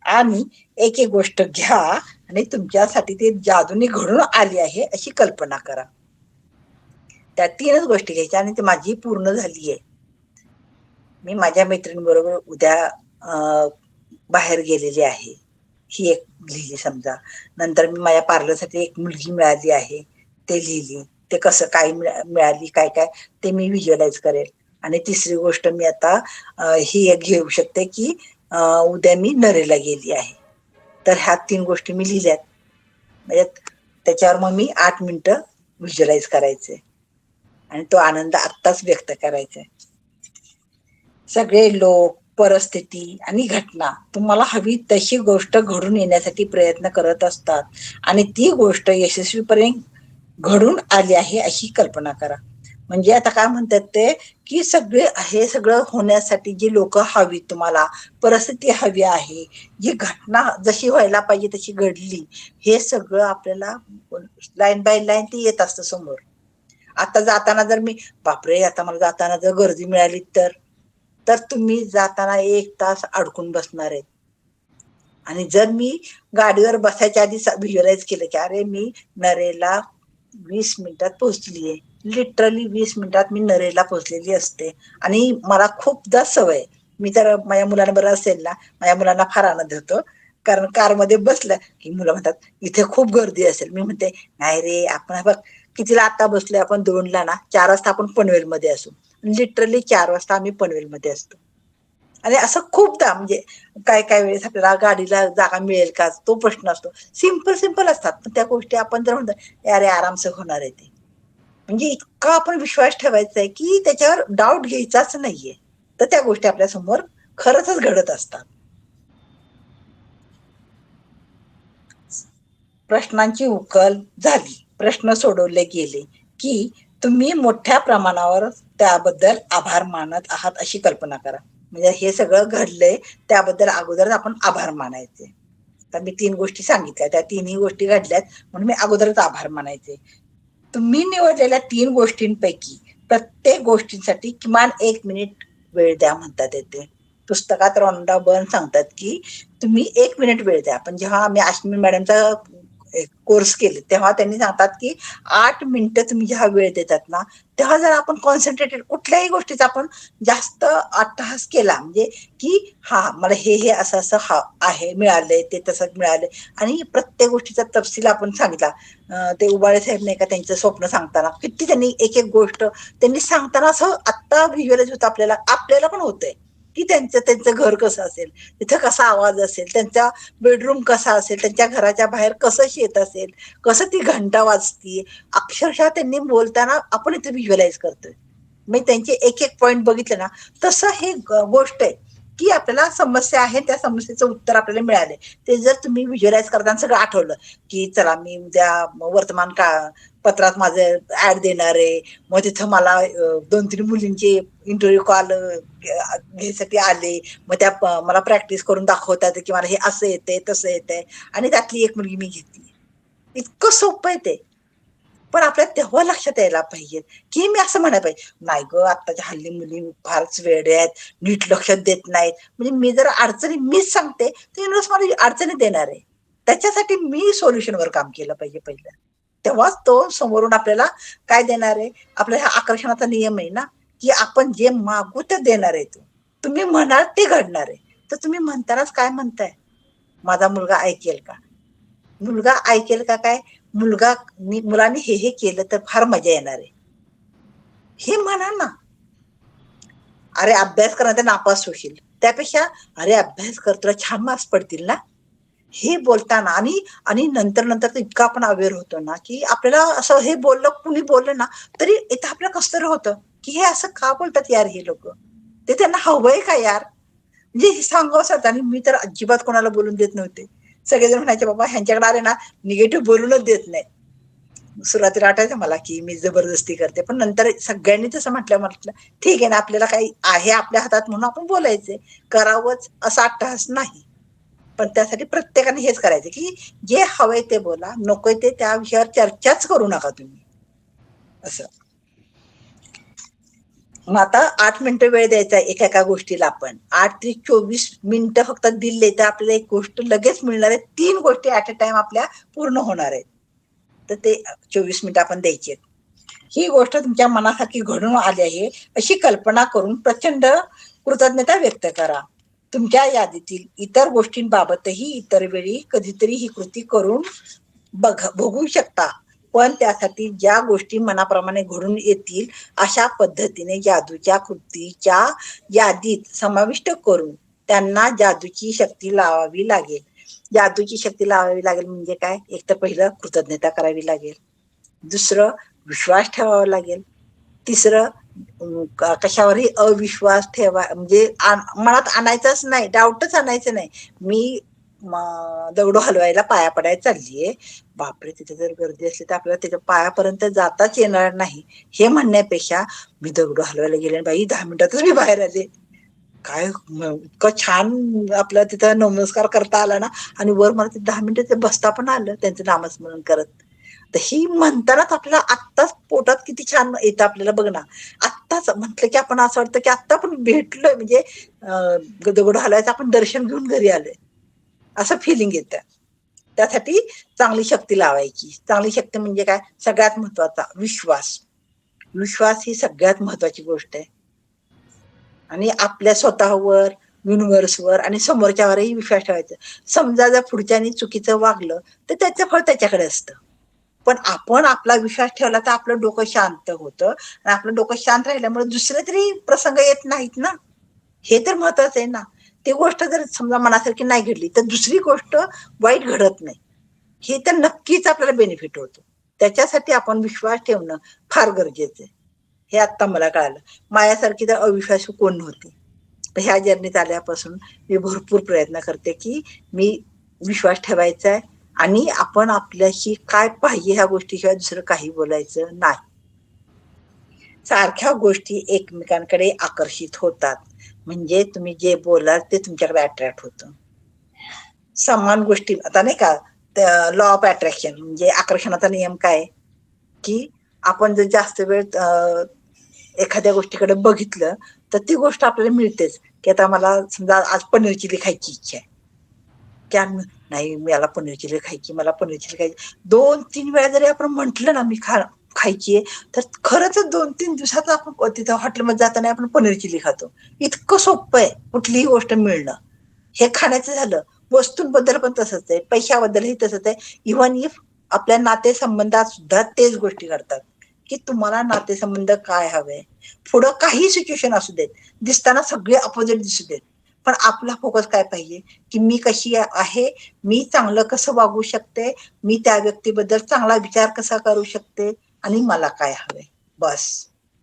आणि एक एक गोष्ट घ्या आणि तुमच्यासाठी ते जादूने घडून आली आहे अशी कल्पना करा. त्या 3च गोष्टी घ्यायच्या आणि ती माझी पूर्ण झाली आहे. मी माझ्या मैत्रिणीबरोबर उद्या बाहेर गेलेली आहे. ही एक लिहिली समजा. नंतर मी माझ्या पार्लरसाठी एक मुलगी मिळाली आहे, ते लिहिली. ते कसं काय मिळाली काय काय ते मी व्हिज्युअलाइज करेल. आणि तिसरी गोष्ट मी आता ही एक घेऊ शकते की उद्या मी नरेला गेली आहे. तर ह्या 3 गोष्टी मी लिहिल्यात. म्हणजे त्याच्यावर मग मी 8 मिनिटं व्हिज्युअलाइज करायचे आणि तो आनंद आत्ताच व्यक्त करायचा. सगळे लोक, परिस्थिती आणि घटना तुम्हाला हवी तशी गोष्ट घडून येण्यासाठी प्रयत्न करत असतात आणि ती गोष्ट यशस्वीपणे घडून आली आहे अशी कल्पना करा. म्हणजे आता काय म्हणतात ते की हे सगळं होण्यासाठी जी लोक हवी तुम्हाला, परिस्थिती हवी आहे, जी घटना जशी व्हायला पाहिजे तशी घडली, हे सगळं आपल्याला लाईन बाय लाईन ते येत असतं समोर. आता जाताना जर मी बापरे आता मला जाताना जर गर्दी मिळाली तर तुम्ही जाताना 1 तास अडकून बसणार आहे. आणि जर मी गाडीवर बसायच्या आधी व्हिज्युअलाइज केलं की अरे मी नरेला 20 मिनिटात पोहोचलीये. लिटरली 20 मिनिटात मी नरेला पोहोचलेली असते. आणि मला खूपदा सवय, मी तर माझ्या मुलांबरोबर असेल ना, माझ्या मुलांना फार आनंद होतो. कारण कारमध्ये बसलं की मुलं म्हणतात इथे खूप गर्दी असेल. मी म्हणते नाही रे आपण बघ कितीला आता बसलोय आपण 2ला ना 4 वाजता आपण पनवेलमध्ये असू. लिटरली 4 वाजता आम्ही पनवेलमध्ये असतो. आणि असं खूपदा म्हणजे काय काय वेळेस आपल्याला गाडीला जागा मिळेल का तो प्रश्न असतो. सिंपल असतात पण त्या गोष्टी आपण जर म्हणतो अरे आरामसे होणार आहे ते. म्हणजे इतका आपण विश्वास ठेवायचा आहे की त्याच्यावर डाऊट घ्यायचाच नाहीये. तर त्या गोष्टी आपल्या समोर खरंच घडत असतात. प्रश्नांची उकल झाली, प्रश्न सोडवले गेले की तुम्ही मोठ्या प्रमाणावर त्याबद्दल आभार मानत आहात अशी कल्पना करा. म्हणजे हे सगळं घडलंय त्याबद्दल अगोदरच आपण आभार मानायचे. तर मी 3 गोष्टी सांगितल्या, त्या तिन्ही गोष्टी घडल्यात म्हणून मी अगोदरच आभार मानायचे. तुम्ही निवडलेल्या 3 गोष्टींपैकी प्रत्येक गोष्टींसाठी किमान 1 मिनिट वेळ द्या म्हणतात येते. पुस्तकात रॉन्डा बर्न सांगतात की तुम्ही 1 मिनिट वेळ द्या. पण जेव्हा आम्ही अश्विनी मॅडमचा कोर्स केले तेव्हा त्यांनी सांगतात की 8 मिनिटं तुम्ही जेव्हा वेळ देतात ना, तेव्हा जर आपण कॉन्सन्ट्रेटेड कुठल्याही गोष्टीचा आपण जास्त अट्टहास केला म्हणजे की मला हे असं असं आहे, मिळालंय, ते तसंच मिळालंय आणि प्रत्येक गोष्टीचा तपशील आपण सांगितला. ते उबाळे साहेब नाही का त्यांचं स्वप्न सांगताना किती त्यांनी एक एक गोष्ट त्यांनी सांगताना असं आत्ता व्हिज्युअलाइज होतं आपल्याला पण होतंय की त्यांचं घर कसं असेल, तिथं कसा आवाज असेल, त्यांचा बेडरूम कसा असेल, त्यांच्या घराच्या बाहेर कसं शेत असेल, कसं ती घंटा वाजतीये, अक्षरशः त्यांनी बोलताना आपण इथे व्हिज्युअलाइज करतोय. मी त्यांचे एक एक पॉइंट बघितले ना, तसं हे गोष्ट आहे की आपल्याला समस्या आहे, त्या समस्येचं उत्तर आपल्याला मिळाले. ते जर तुम्ही व्हिज्युअलाइज करताना सगळं आठवलं की चला मी उद्या वर्तमान पत्रात माझं ऍड देणार आहे, मग तिथं मला 2-3 मुलींचे इंटरव्ह्यू कॉल घ्यायसाठी आले, मग त्या मला प्रॅक्टिस करून दाखवतात की मला हे असं येतंय तसं येतंय आणि त्यातली एक मुलगी मी घेतली. इतकं सोपं आहे ते. पण आपल्या तेव्हा लक्षात यायला पाहिजे की मी असं म्हणायला पाहिजे, नाही ग आत्ताच्या हल्ली मुली फारच वेडे आहेत, नीट लक्ष देत नाहीत. म्हणजे मी जर अडचणी मीच सांगते तर युनिव्हर्स मला अडचणी देणार आहे. त्याच्यासाठी मी सोल्युशनवर काम केलं पाहिजे पहिलं. तेव्हाच तो समोरून आपल्याला काय देणार आहे, आपल्या हा आकर्षणाचा नियम आहे ना, की आपण जे मागू ते देणार आहे तो. तुम्ही म्हणाल ते घडणार आहे. तर तुम्ही म्हणतानाच काय म्हणताय, माझा मुलगा ऐकेल का? मुलगा ऐकेल का काय? मुलांनी हे केलं तर फार मजा येणार आहे, हे म्हणा ना. अरे अभ्यास कर तर नापास होशील, त्यापेक्षा अरे अभ्यास कर तुला छान मार्क्स पडतील ना, हे बोलताना आणि आणि नंतर नंतर तर इतका आपण अवेअर होतो ना की आपल्याला असं हे कुणी बोललं ना तरी इथं आपल्याला कसं तरी होतं की हे असं का बोलतात यार हे लोक, ते त्यांना हवंय का यार, म्हणजे हे सांगावं. आणि मी तर अजिबात कोणाला बोलून देत नव्हते. सगळेजण म्हणायचे बाबा ह्यांच्याकडे आले ना निगेटिव्ह बोलूनच देत नाही. सुरुवातीला वाटायचं मला की मी जबरदस्ती करते, पण नंतर सगळ्यांनी तसं म्हटलं ठीक आहे ना, आपल्याला काही आहे आपल्या हातात म्हणून आपण बोलायचे, करावंच असा अट्टहास नाही. पण त्यासाठी प्रत्येकाने हेच करायचं की जे हवंय ते बोला, नकोय ते त्या विषयावर चर्चाच करू नका तुम्ही असं. मग आता 8 मिनिटं वेळ द्यायचा एका एका गोष्टीला. आपण 8 ते 24 मिनिटं फक्त दिले तर आपल्याला एक गोष्ट लगेच मिळणार आहे. 3 गोष्टी ऍट अ टाइम आपल्या पूर्ण होणार आहेत. तर ते 24 मिनिटं आपण द्यायचे. ही गोष्ट तुमच्या मनासाठी घडून आली आहे अशी कल्पना करून प्रचंड कृतज्ञता व्यक्त करा. तुमच्या यादीतील इतर गोष्टींबाबतही इतर वेळी कधीतरी ही कृती करून बघू शकता. पण त्यासाठी ज्या गोष्टी मनाप्रमाणे घडून येतील अशा पद्धतीने जादूच्या कृतीच्या यादीत समाविष्ट करून त्यांना जादूची शक्ती लावावी लागेल. जादूची शक्ती लावावी लागेल म्हणजे काय, एक तर पहिलं कृतज्ञता करावी लागेल, दुसरं विश्वास ठेवावा लागेल, तिसरं कशावरही अविश्वास ठेवा म्हणजे मनात आणायचंच नाही, डाऊटच आणायचं नाही. मी दगडू हलवायला पाया पडायला चाललीये, बापरे तिथे जर गर्दी असली तर आपल्याला त्याच्या पायापर्यंत जाताच येणार नाही, हे म्हणण्यापेक्षा मी दगडू हलवायला गेले बाई 10 मिनिटातच मी बाहेर आले, काय इतकं छान आपलं तिथं नमस्कार करता आला ना, आणि वर मला ते 10 मिनिटं बसता पण आलं त्यांचं नामस्मरण करत. तर ही म्हणतानाच आपल्याला आत्ताच पोटात किती छान येतं आपल्याला बघ ना. आत्ताच म्हटलं की आपण असं वाटतं की आत्ता आपण भेटलोय म्हणजे दगड हलवायचं आपण दर्शन घेऊन घरी आलोय असं फिलिंग येतं. त्यासाठी चांगली शक्ती लावायची. चांगली शक्ती म्हणजे काय, सगळ्यात महत्वाचा विश्वास. विश्वास ही सगळ्यात महत्वाची गोष्ट आहे. आणि आपल्या स्वतःवर, युनिव्हर्सवर आणि समोरच्यावरही विश्वास ठेवायचा. समजा जर पुढच्यानी चुकीचं वागलं तर त्याचं फळ त्याच्याकडे असतं. पण आपण आपला विश्वास ठेवला तर आपलं डोकं शांत होतं आणि आपलं डोकं शांत राहिल्यामुळे दुसरे तरी प्रसंग येत नाहीत ना, हे तर महत्वाचं आहे ना. ती गोष्ट जर समजा मनासारखी नाही घडली तर दुसरी गोष्ट वाईट घडत नाही, हे तर नक्कीच आपल्याला बेनिफिट होतो. त्याच्यासाठी आपण विश्वास ठेवणं फार गरजेचं आहे. हे आता मला कळालं. माझ्यासारखी तर अविश्वासू कोण नव्हती. ह्या जर्नीत आल्यापासून मी भरपूर प्रयत्न करते की मी विश्वास ठेवायचा आहे आणि आपण आपल्याशी काय पाहिजे ह्या गोष्टीशिवाय दुसरं काही बोलायचं नाही. सारख्या गोष्टी एकमेकांकडे आकर्षित होतात. म्हणजे तुम्ही जे बोलाल ते तुमच्याकडे अट्रॅक्ट होतं. समान गोष्टी आता नाही का लॉ ऑफ अट्रॅक्शन म्हणजे आकर्षणाचा नियम काय की आपण जर जास्त वेळ एखाद्या गोष्टीकडे बघितलं तर ती गोष्ट आपल्याला मिळतेच. की आता मला समजा आज पनीर चिली खायची इच्छा आहे. की नाही मला पनीर चिली खायची, मला पनीर चिली खायची. 2-3 वेळा जरी आपण म्हटलं ना मी खायची आहे, तर खरंच 2-3 दिवसात आपण तिथं हॉटेलमध्ये जाताना आपण पनीर चिली खातो. इतकं सोपं आहे कुठलीही गोष्ट मिळणं. हे खाण्याचं झालं. वस्तूंबद्दल पण तसंच आहे, पैशाबद्दलही तसंच आहे. इव्हन इफ आपल्या नातेसंबंधात सुद्धा तेच गोष्टी घडतात, की तुम्हाला नातेसंबंध काय हवे. पुढं काही सिच्युएशन असू देत, दिसताना सगळे अपोजिट दिसू देत. पण आपला फोकस काय पाहिजे, की मी कशी आहे, मी चांगलं कसं वागू शकते, मी त्या व्यक्तीबद्दल चांगला विचार कसा करू शकते आणि मला काय हवंय. बस.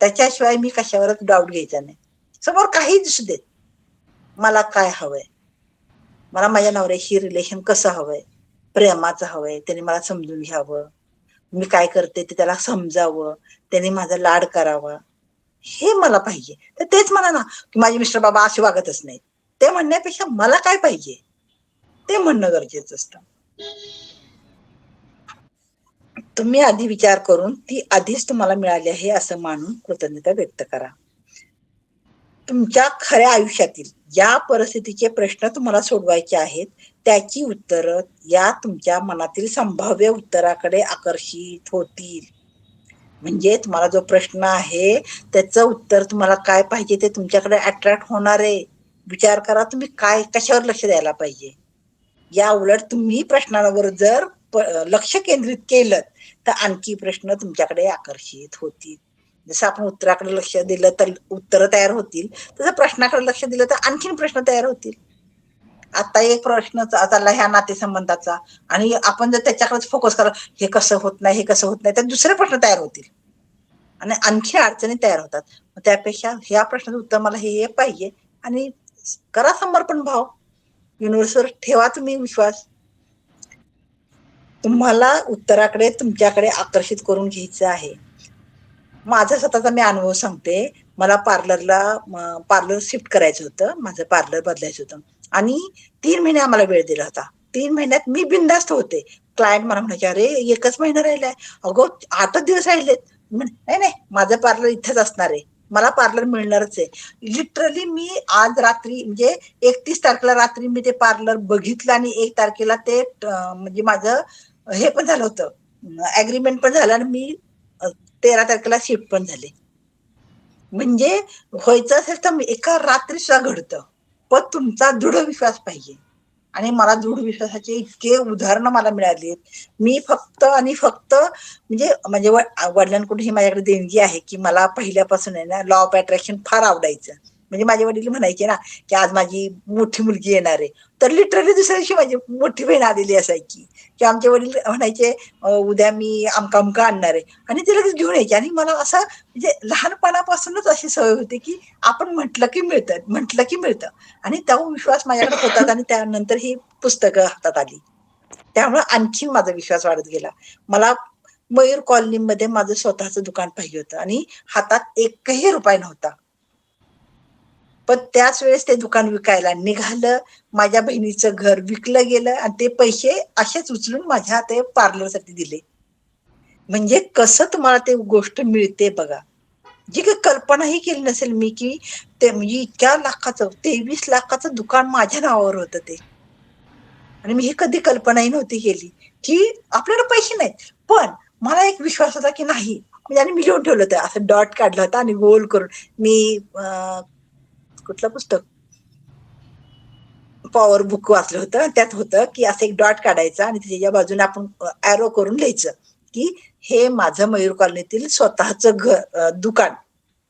त्याच्याशिवाय मी कशावरच डाऊट घ्यायचा नाही. समोर काही दिसू देत. मला काय हवंय. मला माझ्या नवऱ्याशी रिलेशन कसं हवंय, प्रेमाचं हवंय, त्याने मला समजून घ्यावं, मी काय करते ते त्याला समजावं, त्याने माझा लाड करावा, हे मला पाहिजे. तर तेच म्हणा ना की माझे मिस्टर बाबा असे वागतच नाहीत. ते म्हणण्यापेक्षा मला काय पाहिजे ते म्हणणं गरजेचं असतं. तुम्ही आधी विचार करून ती आधीच तुम्हाला मिळाली आहे असं मानून कृतज्ञता व्यक्त करा. तुमच्या खऱ्या आयुष्यातील ज्या परिस्थितीचे प्रश्न तुम्हाला सोडवायचे आहेत त्याची उत्तरं या तुमच्या मनातील संभाव्य उत्तराकडे आकर्षित होतील. म्हणजे तुम्हाला जो प्रश्न आहे त्याचं उत्तर तुम्हाला काय पाहिजे ते तुमच्याकडे अट्रॅक्ट होणार आहे. विचार करा तुम्ही काय कशावर लक्ष द्यायला पाहिजे. या उलट तुम्ही प्रश्नांवर जर लक्ष केंद्रित केलं तर आणखी प्रश्न तुमच्याकडे आकर्षित होतील. जसं आपण उत्तराकडे लक्ष दिलं तर उत्तरं तयार होतील, तसं प्रश्नाकडे लक्ष दिलं तर आणखीन प्रश्न तयार होतील. आता एक प्रश्न चालला ह्या नातेसंबंधाचा आणि आपण जर त्याच्याकडेच फोकस करा, हे कसं होत नाही, हे कसं होत नाही, तर दुसरे प्रश्न तयार होतील आणि आणखी अडचणी तयार होतात. त्यापेक्षा ह्या प्रश्नाचं उत्तर मला हे पाहिजे आणि करा समर्पण भाव. युनिव्हर्सवर ठेवा तुम्ही विश्वास. तुम्हाला उत्तराकडे तुमच्याकडे आकर्षित करून घ्यायचं आहे. माझा स्वतःचा मी अनुभव सांगते. मला पार्लर शिफ्ट करायचं होतं. माझं पार्लर बदलायचं होतं आणि 3 महिने आम्हाला वेळ दिला होता. 3 महिन्यात मी बिनधास्त होते. क्लायंट मला म्हणायचे, "अरे 1च महिना राहिलाय." "अगं 8च दिवस राहिलेत." "नाही, नाही माझं पार्लर इथेच असणार आहे. मला पार्लर मिळणारच आहे." लिटरली मी आज रात्री म्हणजे 31 तारखेला रात्री मी ते पार्लर बघितलं आणि 1 तारखेला ते म्हणजे माझं हे पण झालं होतं. ॲग्रीमेंट पण झालं आणि मी 13 तारखेला शिफ्ट पण झाले. म्हणजे व्हायचं असेल तर एका रात्री सुद्धा घडतं. पण तुमचा दृढ विश्वास पाहिजे. आणि मला दृढ विश्वासाचे इतके उदाहरणं मला मिळाली. मी फक्त आणि फक्त म्हणजे म्हणजे वडिलांकडून ही माझ्याकडे देणगी आहे, की मला पहिल्यापासून आहे ना लॉ ऑफ अट्रॅक्शन फार आवडायचं. म्हणजे माझे वडील म्हणायचे ना, की आज माझी मोठी मुलगी येणार आहे. तर लिटरली दुसऱ्या दिवशी माझी मोठी बहीण आलेली असायची, की आमचे वडील म्हणायचे, "उद्या मी अमकं-अमकं आणणार आहे." आणि ते लगेच घेऊन यायचे आणि मला असं म्हणजे लहानपणापासूनच अशी सवय होती, की आपण म्हटलं की मिळतं, म्हटलं की मिळतं. आणि तो विश्वास माझ्याकडे होताच आणि त्यानंतर ही पुस्तकं हातात आली. त्यामुळे आणखीन माझा विश्वास वाढत गेला. मला मयूर कॉलनीमध्ये माझं स्वतःचं दुकान पाहिजे होतं आणि हातात एकही रुपया नव्हता. पण त्याच वेळेस ते दुकान विकायला निघालं. माझ्या बहिणीचं घर विकलं गेलं आणि ते पैसे असेच उचलून माझ्या ते पार्लरसाठी दिले. म्हणजे कसं तुम्हाला ते गोष्ट मिळते बघा. जी काही कल्पनाही केली नसेल मी, की ते म्हणजे इतक्या लाखाचं 23 लाखाचं दुकान माझ्या नावावर होतं ते. आणि मी ही कधी कल्पनाही नव्हती केली, की आपल्याकडे पैसे नाहीत. पण मला एक विश्वास होता, की नाही म्हणजे आणि मी लिहून ठेवलं होतं. असं डॉट काढला होता आणि गोल करून मी कुठलं पुस्तक? पॉवर बुक वाचलं होतं. त्यात होतं, की असं एक डॉट काढायचा आणि त्याच्या बाजूने आपण एरो करून लिहायचं, की हे माझं मयूर कॉलनीतील स्वतःचं दुकान.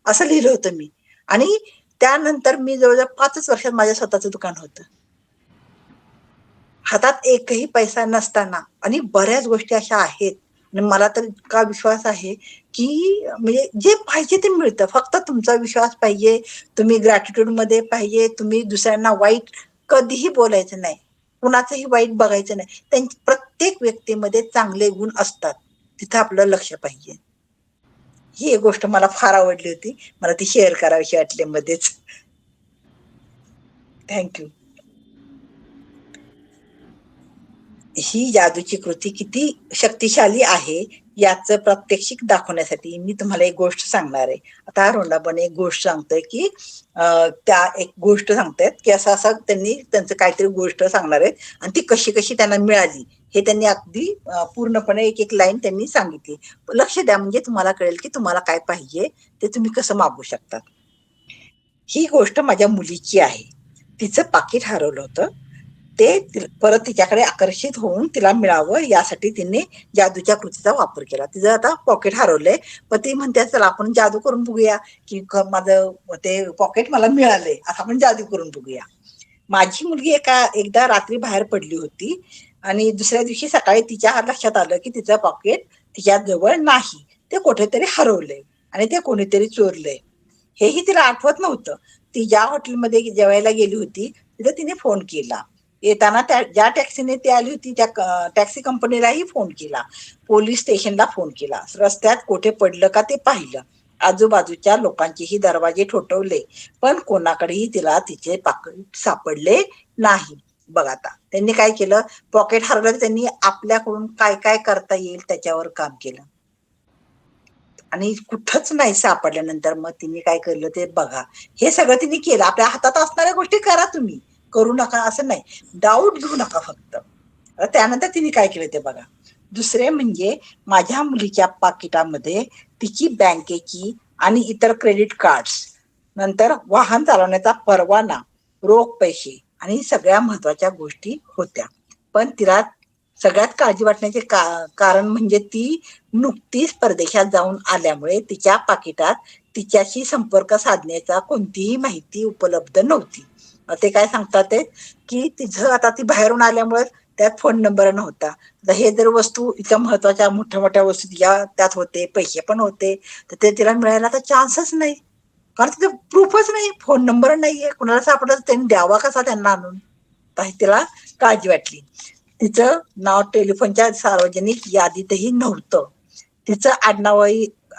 असं लिहिलं होतं मी. आणि त्यानंतर मी जवळ-जवळ 5च वर्षात माझं स्वतःचं दुकान होतं. हातात एकही पैसा नसताना आणि बऱ्याच गोष्टी अशा आहेत आणि मला तर इतका विश्वास आहे, की म्हणजे जे पाहिजे ते मिळतं. फक्त तुमचा विश्वास पाहिजे, तुम्ही ग्रॅटिट्यूडमध्ये पाहिजे, तुम्ही दुसऱ्यांना वाईट कधीही बोलायचं नाही. कुणाचंही वाईट बघायचं नाही. प्रत्येक व्यक्तीमध्ये चांगले गुण असतात. तिथं आपलं लक्ष पाहिजे. ही एक गोष्ट मला फार आवडली होती. मला ती शेअर करावीशी वाटली मध्येच. थँक्यू. ही जादूची कृती किती शक्तिशाली आहे याचं प्रात्यक्षिक दाखवण्यासाठी मी तुम्हाला एक गोष्ट सांगणार आहे. आता रोंडापणे एक गोष्ट सांगतोय की त्या एक गोष्ट सांगतायत की असं असं त्यांनी त्यांचं काहीतरी गोष्ट सांगणार आहेत आणि ती कशी कशी त्यांना मिळाली हे त्यांनी अगदी पूर्णपणे एक एक लाईन त्यांनी सांगितली. लक्ष द्या म्हणजे तुम्हाला कळेल की तुम्हाला काय पाहिजे ते तुम्ही कसं मागू शकता. ही गोष्ट माझ्या मुलीची आहे. तिचं पाकिट हरवलं होतं. ते परत तिच्याकडे आकर्षित होऊन तिला मिळावं यासाठी तिने जादूच्या कृतीचा वापर केला. तिचं आता पॉकेट हरवलंय, पण ती म्हणते चला आपण जादू करून बघूया की माझं ते पॉकेट मला मिळालंय, आता आपण जादू करून बघूया. माझी मुलगी एकदा रात्री बाहेर पडली होती आणि दुसऱ्या दिवशी सकाळी तिच्या लक्षात आलं की तिचं पॉकेट तिच्या जवळ नाही, ते कुठेतरी हरवलंय आणि ते कोणीतरी चोरलंय. हेही तिला आठवत नव्हतं. ती ज्या हॉटेलमध्ये जेवायला गेली होती तिथं तिने फोन केला. येताना ज्या टॅक्सीने ती आली होती त्या टॅक्सी कंपनीलाही फोन केला. पोलीस स्टेशनला फोन केला. रस्त्यात कुठे पडलं का ते पाहिलं. आजूबाजूच्या लोकांचेही दरवाजे ठोठवले, पण कोणाकडेही तिला तिचे पाकिट सापडले नाही. बघा आता त्यांनी काय केलं, पॉकेट हरवलं त्यांनी आपल्याकडून काय काय करता येईल त्याच्यावर काम केलं आणि कुठंच नाही सापडल्यानंतर मग तिने काय केलं ते बघा. हे सगळं तिने केलं. आपल्या हातात असणाऱ्या गोष्टी करा तुम्ही, करू नका असं नाही, डाऊट घेऊ नका फक्त. त्यानंतर तिने काय केलं ते बघा. दुसरे म्हणजे माझ्या मुलीच्या पाकिटामध्ये तिची बँकेची आणि इतर क्रेडिट कार्ड्स, नंतर वाहन चालवण्याचा परवाना, रोख पैसे आणि सगळ्या महत्वाच्या गोष्टी होत्या. पण तिला सगळ्यात काळजी वाटण्याचे कारण म्हणजे ती नुकतीच परदेशात जाऊन आल्यामुळे तिच्या पाकिटात तिच्याशी संपर्क साधण्याचा कोणतीही माहिती उपलब्ध नव्हती. ते काय सांगतात ते की तिचं आता ती बाहेरून आल्यामुळे त्यात फोन नंबर नव्हता. हे जर वस्तू इतक्या महत्वाच्या मोठ्या मोठ्या वस्तू त्यात होते, पैसे पण होते, तर ते तिला मिळायला तर चान्सच नाही. कारण तिथे प्रूफच नाही, फोन नंबर नाहीये, कुणाला सापडलं त्यांनी द्यावा कसा त्यांना आणून. तिला काळजी वाटली. तिचं नाव टेलिफोनच्या सार्वजनिक यादीतही नव्हतं. तिचं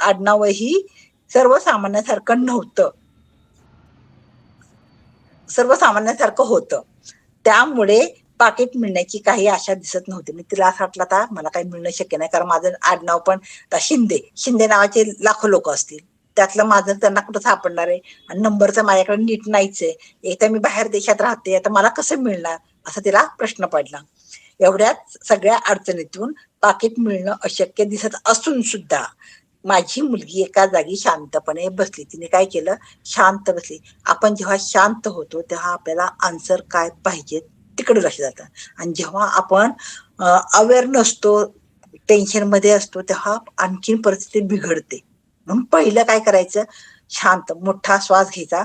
आडनावही सर्वसामान्यासारखं नव्हतं, सर्वसामान्यासारखं होतं. त्यामुळे पाकिट मिळण्याची काही आशा दिसत नव्हती. मी तिला असं वाटलं आता मला काही मिळणं शक्य नाही, कारण माझं आडनाव पण शिंदे नावाचे लाखो लोक असतील, त्यातलं माझं त्यांना कुठं सापडणार आहे आणि नंबरचं माझ्याकडे नीट नाहीच आहे. एकदा मी बाहेर देशात राहते, आता मला कसं मिळणार असा तिला प्रश्न पडला. एवढ्याच सगळ्या अडचणीतून पाकिट मिळणं अशक्य दिसत असून सुद्धा माझी मुलगी एका जागी शांतपणे बसली. तिने काय केलं, शांत बसली. आपण जेव्हा शांत होतो तेव्हा आपल्याला आन्सर काय पाहिजे तिकडे लक्ष जातं, आणि जेव्हा आपण अवेअर नसतो, टेन्शन मध्ये असतो, तेव्हा आणखीन परिस्थिती बिघडते. म्हणून पहिलं काय करायचं, शांत मोठा श्वास घ्यायचा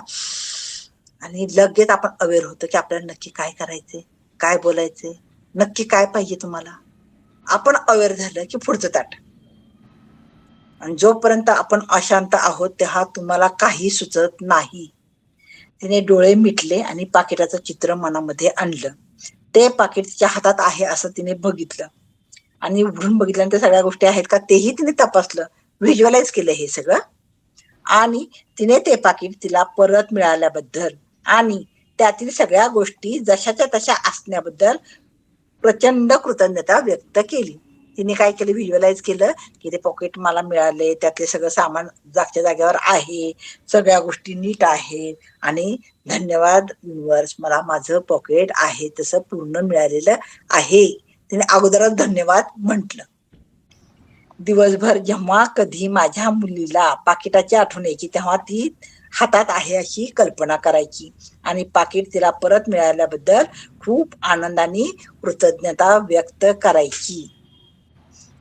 आणि लगेच आपण अवेअर होतो की आपल्याला नक्की काय करायचंय, काय बोलायचंय, नक्की काय पाहिजे तुम्हाला. आपण अवेअर झालं की पुढचं ताट. आणि जोपर्यंत आपण अशांत आहोत तेव्हा तुम्हाला काही सुचत नाही. तिने डोळे मिटले आणि पाकिटाचं चित्र मनामध्ये आणलं. ते पाकिट तिच्या हातात आहे असं तिने बघितलं आणि उघडून बघितल्यानंतर सगळ्या गोष्टी आहेत का तेही तिने तपासलं, व्हिज्युअलाइज केलं हे सगळं. आणि तिने ते पाकिट तिला परत मिळाल्याबद्दल आणि त्यातील सगळ्या गोष्टी जशाच्या तशा असण्याबद्दल प्रचंड कृतज्ञता व्यक्त केली. तिने काय केलं, व्हिज्युअलाइज केलं की ते पॉकेट मला मिळाले, त्यातले सगळं सामान जागच्या जागेवर आहे, सगळ्या गोष्टी नीट आहेत आणि धन्यवाद युनिव्हर्स, मला माझं पॉकेट आहे तसं पूर्ण मिळालेलं आहे. तिने अगोदरच धन्यवाद म्हटलं. दिवसभर जेव्हा कधी माझ्या मुलीला पाकिटाची आठवण यायची तेव्हा ती हातात आहे अशी कल्पना करायची आणि पाकिट तिला परत मिळाल्याबद्दल खूप आनंदाने कृतज्ञता व्यक्त करायची.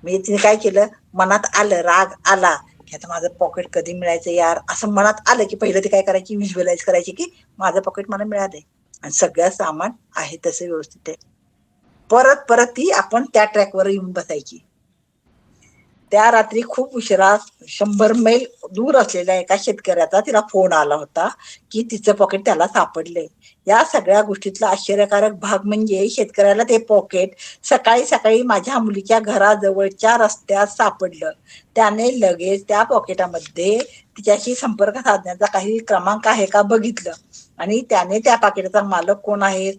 म्हणजे तिने काय केलं, मनात आलं, राग आला की आता माझं पॉकेट कधी मिळायचं यार असं मनात आलं की पहिलं ती काय करायची, व्हिज्युअलाइज करायची की माझं पॉकेट मला मिळालंय आणि सगळं सामान आहे तसं व्यवस्थित आहे. परत परत ती आपण त्या ट्रॅकवर येऊन बसायची. त्या रात्री खूप उशिरा 100 मैल दूर असलेल्या एका शेतकऱ्याचा तिला फोन आला होता की तिचं पॉकेट त्याला सापडले. या सगळ्या गोष्टीतला आश्चर्यकारक भाग म्हणजे शेतकऱ्याला ते पॉकेट सकाळी सकाळी माझ्या मुलीच्या घराजवळच्या रस्त्यात सापडलं. त्याने लगेच त्या पॉकेटामध्ये तिच्याशी संपर्क साधण्याचा काही क्रमांक आहे का बघितलं आणि त्याने त्या पाकिटाचा मालक कोण आहे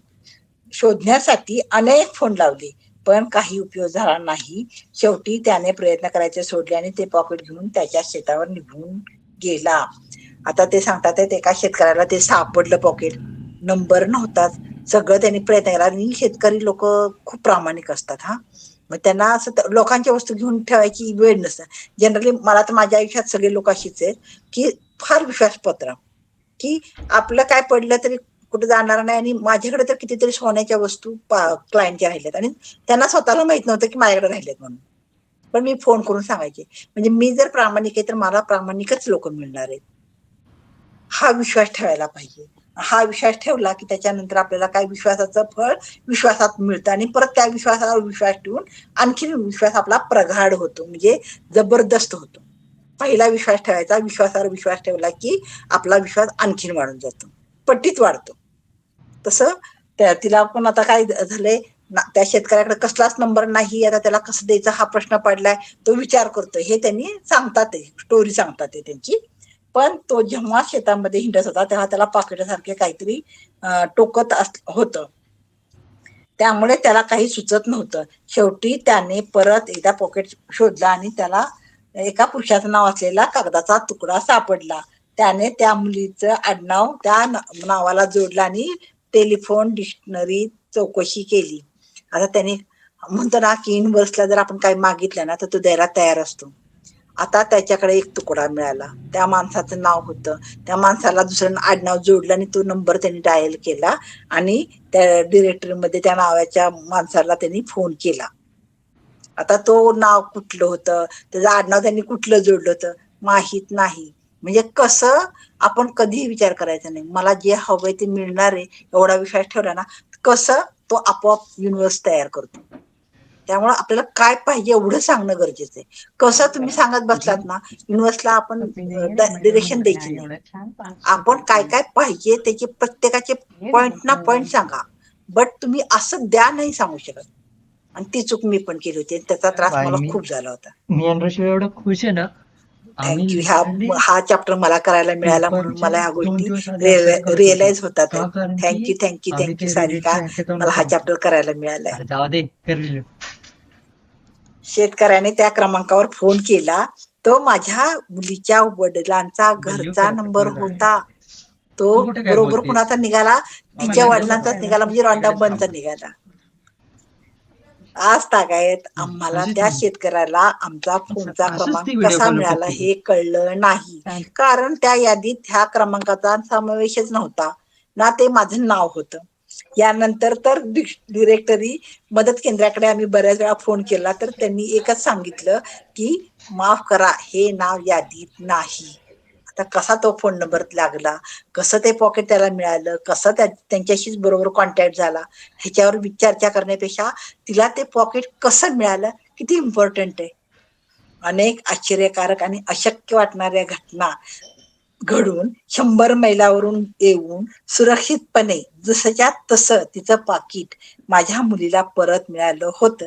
शोधण्यासाठी अनेक फोन लावले, पण काही उपयोग झाला नाही. शेवटी त्याने प्रयत्न करायचे सोडले आणि ते पॉकेट घेऊन त्याच्या शेतावर निघून गेला. आता ते सांगतात एका शेतकऱ्याला ते सापडलं पॉकेट, नंबर नव्हताच. सगळं त्यांनी प्रयत्न केला आणि शेतकरी लोक खूप प्रामाणिक असतात हा. मग त्यांना असं लोकांच्या वस्तू घेऊन ठेवायची वेळ नसते. जनरली मला तर माझ्या आयुष्यात सगळे लोक अशीच आहेत की फार विश्वासपात्र, की आपलं काय पडलं तरी कुठे जाणार नाही. आणि माझ्याकडे तर कितीतरी सोन्याच्या वस्तू क्लायंटच्या राहिल्यात आणि त्यांना स्वतःला माहित नव्हतं की माझ्याकडे राहिलेत म्हणून, पण मी फोन करून सांगायचे. म्हणजे मी जर प्रामाणिक आहे तर मला प्रामाणिकच लोक मिळणार आहेत. हा विश्वास ठेवायला पाहिजे. हा विश्वास ठेवला की त्याच्यानंतर आपल्याला काय विश्वासाचं फळ विश्वासात मिळतं आणि परत त्या विश्वासावर विश्वास ठेवून आणखी विश्वास आपला प्रगाढ होतो, म्हणजे जबरदस्त होतो. पहिला विश्वास ठेवायचा, विश्वासावर विश्वास ठेवला की आपला विश्वास आणखीन वाढून जातो, पट्टीत वाढतो. तसं तिला पण आता काय झालंय, त्या शेतकऱ्याकडे कसलाच नंबर नाही, आता त्याला कसं द्यायचा हा प्रश्न पडलाय. तो विचार करतोय, हे त्यांनी सांगतात, स्टोरी सांगतात त्यांची. पण तो जेव्हा शेतामध्ये हिंडत होता तेव्हा त्याला पाकिटासारखे काहीतरी टोकत होतं, त्यामुळे त्याला काही सुचत नव्हतं. शेवटी त्याने परत एकदा पॉकेट शोधला आणि त्याला एका पुरुषाचं नाव असलेला कागदाचा तुकडा सापडला. त्याने त्या मुलीचं आडनाव त्या नावाला जोडलं आणि टेलिफोन डिक्शनरी चौकशी केली. आता त्याने म्हणतो ना की युनिव्हर्सला जर आपण काही मागितलं ना तर तो द्यायला तयार असतो. आता त्याच्याकडे एक तुकडा मिळाला, त्या माणसाचं नाव होतं, त्या माणसाला दुसरं आडनाव जोडलं आणि तो नंबर त्यांनी डायल केला आणि त्या डिरेक्टरीमध्ये त्या नावाच्या माणसाला त्यांनी फोन केला. आता तो नाव कुठलं होतं, त्याचं आडनाव त्यांनी कुठलं जोडलं होतं माहित नाही. म्हणजे कसं आपण कधीही विचार करायचा नाही, मला जे हवंय ते मिळणार आहे एवढा विश्वास ठेवला ना, कसं तो आपोआप युनिव्हर्स तयार करतो. त्यामुळे आपल्याला काय पाहिजे एवढं सांगणं गरजेचं आहे. कसं तुम्ही सांगत बसलात ना, युनिव्हर्सला आपण डिरेक्शन द्यायची नाही. आपण काय काय पाहिजे त्याचे प्रत्येकाचे पॉइंट ना पॉइंट सांगा, बट तुम्ही असं द्या नाही सांगू शकत. आणि ती चूक मी पण केली होती, त्याचा त्रास मला खूप झाला होता. मी अनुराशिवाय एवढा खुश आहे ना. थँक्यू. हा चॅप्टर मला करायला मिळाला म्हणून मला ह्या गोष्टी रिअलाइज होतात. थँक्यू थँक्यू थँक्यू सारिका, मला हा चॅप्टर करायला मिळालाय. जाऊ दे करेल. शेतकऱ्याने त्या क्रमांकावर फोन केला, तो माझ्या मुलीच्या वडिलांचा घरचा नंबर होता. तो बरोबर कुणाचा निघाला, तिच्या वडिलांचाच निघाला, म्हणजे रॉन्डा बंदचा निघाला. आज तागायत आम्हाला त्या शेतकऱ्याला आमचा फोनचा क्रमांक कसा मिळाला हे कळलं नाही, कारण त्या यादीत ह्या क्रमांकाचा समावेशच नव्हता ना, ते माझं नाव होतं. यानंतर तर डिरेक्टरी मदत केंद्राकडे आम्ही बऱ्याच वेळा फोन केला तर त्यांनी एकच सांगितलं की माफ करा, हे नाव यादीत नाही. आता कसा तो फोन नंबर लागला, कसं ते पॉकेट त्याला मिळालं, कसं त्यांच्याशीच बरोबर कॉन्टॅक्ट झाला, ह्याच्यावर चर्चा करण्यापेक्षा तिला ते पॉकेट कसं मिळालं किती इम्पॉर्टंट आहे. अनेक आश्चर्यकारक आणि अशक्य वाटणाऱ्या घटना घडून 100 मैलावरून येऊन सुरक्षितपणे जसंच्या तसं तिचं पाकिट माझ्या मुलीला परत मिळालं होतं.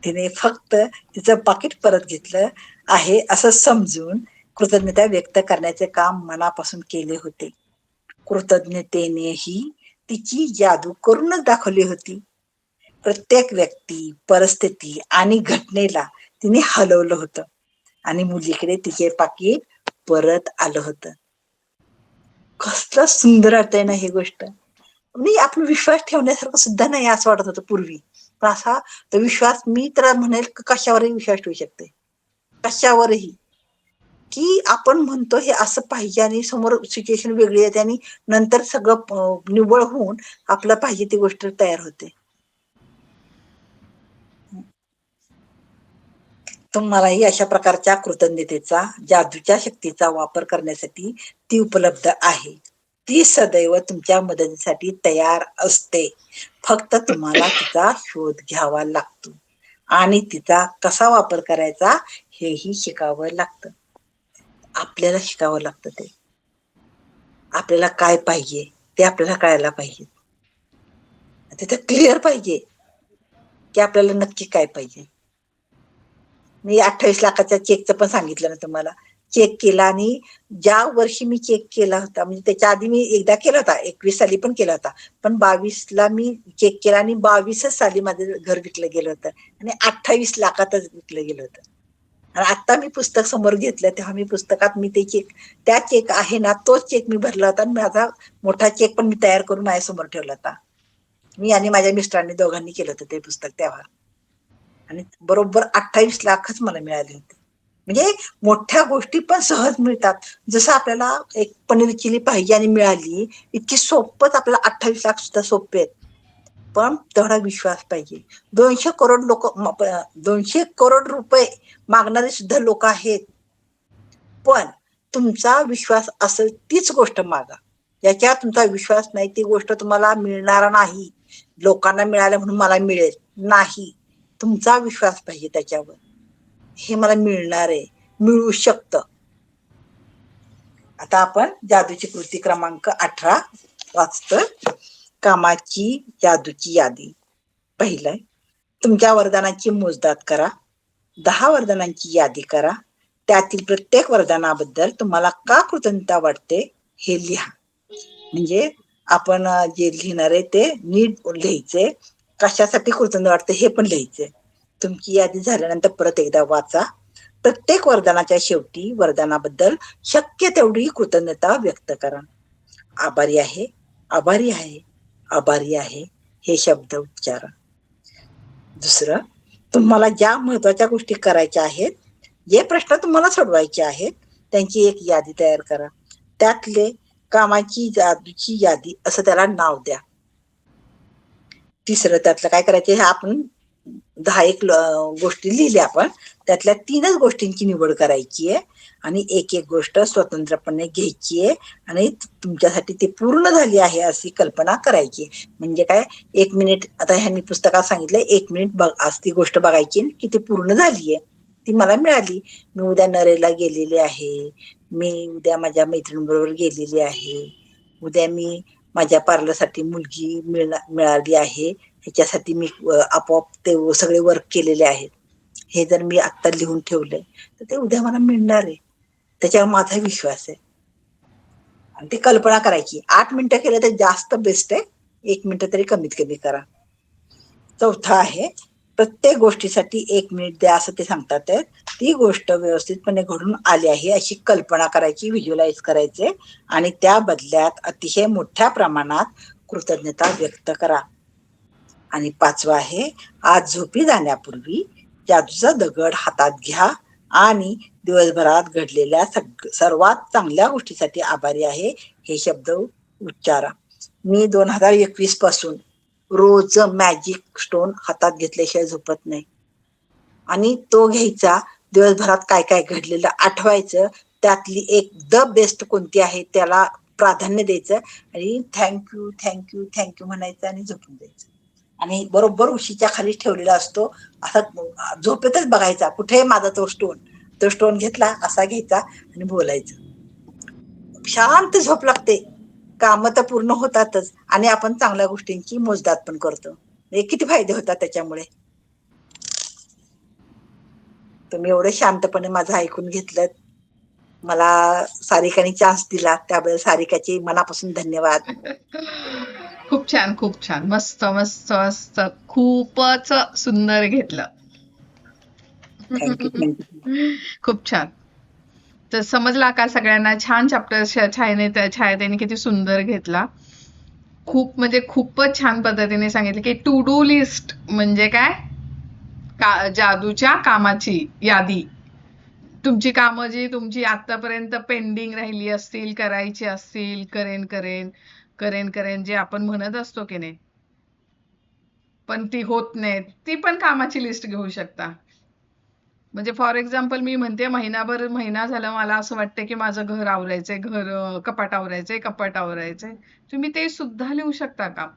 तिने फक्त तिचं पाकिट परत घेतलं आहे असं समजून कृतज्ञता व्यक्त करण्याचे काम मनापासून केले होते. कृतज्ञतेनेही तिची जादू करूनच दाखवली होती. प्रत्येक व्यक्ती, परिस्थिती आणि घटनेला तिने हलवलं होतं आणि मुलीकडे तिचे पाकिट परत आलं होतं. कसलं सुंदर वाटतंय ना ही गोष्ट. मी आपण विश्वास ठेवण्यासारखं सुद्धा नाही असं वाटत होतं पूर्वी, पण असा तो विश्वास मी तर म्हणेल कशावरही विश्वास ठेवू शकते, कशावरही. की आपण म्हणतो हे असं पाहिजे आणि समोर सिच्युएशन वेगळी येते आणि नंतर सगळं निव्वळ होऊन आपलं पाहिजे ती गोष्ट तयार होते. तुम्हालाही अशा प्रकारच्या कृतज्ञतेचा, जादूच्या शक्तीचा वापर करण्यासाठी ती उपलब्ध आहे. ती सदैव तुमच्या मदतीसाठी तयार असते. फक्त तुम्हाला तिचा शोध घ्यावा लागतो आणि तिचा कसा वापर करायचा हेही शिकावं लागतं. आपल्याला शिकावं लागतं ते. आपल्याला काय पाहिजे ते आपल्याला कळायला पाहिजे. तिथं क्लिअर पाहिजे की आपल्याला नक्की काय पाहिजे. मी 28 लाखाच्या चेकचं पण सांगितलं ना तुम्हाला. चेक केला आणि ज्या वर्षी मी चेक केला होता म्हणजे त्याच्या आधी मी एकदा केला होता 21 साली पण केला होता, पण 22ला मी चेक केला आणि 22च साली माझं घर विकलं गेलं होतं आणि 28 लाखातच विकलं गेलं होतं. आणि आता मी पुस्तक समोर घेतलं तेव्हा मी पुस्तकात मी ते चेक, त्या चेक आहे ना तोच चेक मी भरला होता आणि माझा मोठा चेक पण मी तयार करून माझ्यासमोर ठेवला होता. मी आणि माझ्या मिस्टरांनी दोघांनी केलं होतं ते पुस्तक तेव्हा, आणि बरोबर 28 लाखच मला मिळाले होते. म्हणजे मोठ्या गोष्टी पण सहज मिळतात. जसं आपल्याला एक पनीर चिली पाहिजे आणि मिळाली, इतकी सोपंच आपल्याला 28 लाख सुद्धा सोपे आहेत. पण तेवढा विश्वास पाहिजे. 200 करोड लोक 200 करोड रुपये मागणारे सुद्धा लोक आहेत. पण तुमचा विश्वास असेल तीच गोष्ट मागा. ज्याच्यावर तुमचा विश्वास नाही ती गोष्ट तुम्हाला मिळणार नाही. लोकांना मिळालं म्हणून मला मिळेल नाही. तुमचा विश्वास पाहिजे त्याच्यावर. हे मला मिळणार आहे, मिळू शकतं. आता आपण जादूची कृती क्रमांक 18 वाचतोय. कामाची जादूची यादी. पहिलं, तुमच्या वरदानाची मोजदाद करा. 10 वरदानांची यादी करा. त्यातील प्रत्येक वरदानाबद्दल तुम्हाला का कृतज्ञता वाटते हे लिहा. म्हणजे आपण जे लिहिणार आहे ते नीट लिहायचे. कशासाठी कृतज्ञता वाटते हे पण लिहायचे. तुमची यादी झाल्यानंतर परत एकदा वाचा. प्रत्येक वरदानाच्या शेवटी वरदानाबद्दल शक्य तेवढी कृतज्ञता व्यक्त करा. आभारी आहे, आभारी आहे, आभारी आहे हे शब्द उच्चारा. दुसरं, तुम्हाला ज्या महत्वाच्या गोष्टी करायच्या आहेत, जे प्रश्न तुम्हाला सोडवायचे आहेत त्यांची एक यादी तयार करा. त्यातले कामाची जादूची यादी असं त्याला नाव द्या. तिसरं, त्यातलं काय करायचं हे आपण 10 गोष्टी लिहिल्या आपण, त्यातल्या 3च गोष्टींची निवड करायची आहे आणि एक गोष्ट स्वतंत्रपणे घ्यायची आहे आणि तुमच्यासाठी ती पूर्ण झाली आहे अशी कल्पना करायची. म्हणजे काय, 1 मिनिट, आता ह्यांनी पुस्तकात सांगितलंय 1 मिनिट आज ती गोष्ट बघायची की ती पूर्ण झालीये, ती मला मिळाली. मी उद्या नरेला गेलेले आहे, मी उद्या माझ्या मैत्रिणीबरोबर गेलेली आहे, उद्या मी माझ्या पार्लरसाठी मुलगी मिळाली आहे, ह्याच्यासाठी मी आपोआप ते सगळे वर्क केलेले आहेत. हे जर मी आत्ता लिहून ठेवलंय तर ते उद्या मला मिळणार आहे, त्याच्यावर माझा विश्वास आहे. आणि ती कल्पना करायची. 8 मिनिटं केलं तर जास्त बेस्ट आहे, 1 मिनिट तरी कमीत कमी करा. चौथा आहे, प्रत्येक गोष्टीसाठी 1 मिनिट द्या असं ते सांगतात. ती गोष्ट व्यवस्थितपणे घडून आली आहे अशी कल्पना करायची, व्हिज्युअलाइज करायचे आणि त्या बदल्यात अतिशय मोठ्या प्रमाणात कृतज्ञता व्यक्त करा. आणि 5वा आहे, आज झोपी जाण्यापूर्वी जादूचा दगड हातात घ्या आणि दिवसभरात घडलेल्या सर्वात चांगल्या गोष्टीसाठी आभारी आहे हे शब्द उच्चारा. मी 2021 पासून रोज मॅजिक स्टोन हातात घेतल्याशिवाय झोपत नाही आणि तो घ्यायचा, दिवसभरात काय काय घडलेलं आठवायचं, त्यातली एक द बेस्ट कोणती आहे त्याला प्राधान्य द्यायचं आणि थँक्यू थँक्यू थँक्यू म्हणायचं आणि झोपून द्यायचं. आणि बरोबर उशीच्या खाली ठेवलेला असतो, असा झोपेतच बघायचा कुठे माझा तो स्टोन घेतला असा घ्यायचा आणि बोलायचं. शांत झोप लागते, कामं तर पूर्ण होतातच आणि आपण चांगल्या गोष्टींची मोजदाद पण करतो. किती फायदे होतात त्याच्यामुळे. तुम्ही एवढं शांतपणे माझं ऐकून घेतलं, मला सारिकाने चान्स दिला त्याबद्दल सारिकाचे मनापासून धन्यवाद. खूप छान, खूप छान, मस्त मस्त मस्त, खूपच सुंदर घेतलं. Thank you thank you. खूप छान. तर समजला का सगळ्यांना? छान चॅप्टर छायाने किती सुंदर घेतला. खूप म्हणजे खूपच छान पद्धतीने सांगितलं की टू डू लिस्ट म्हणजे काय, जादूच्या कामाची यादी. तुमची कामं जी तुमची आतापर्यंत पेंडिंग राहिली असतील, करायची असतील, करेन करेन करेन करेन जे आपण म्हणत असतो की नाही, पण ती होत नाहीत, ती पण कामाची लिस्ट घेऊ शकता. म्हणजे फॉर एक्झाम्पल मी म्हणते, महिना झाला मला असं वाटतं की माझं घर आवरायचंय, कपाट आवरायचंय. तुम्ही ते सुद्धा लिहू शकता का,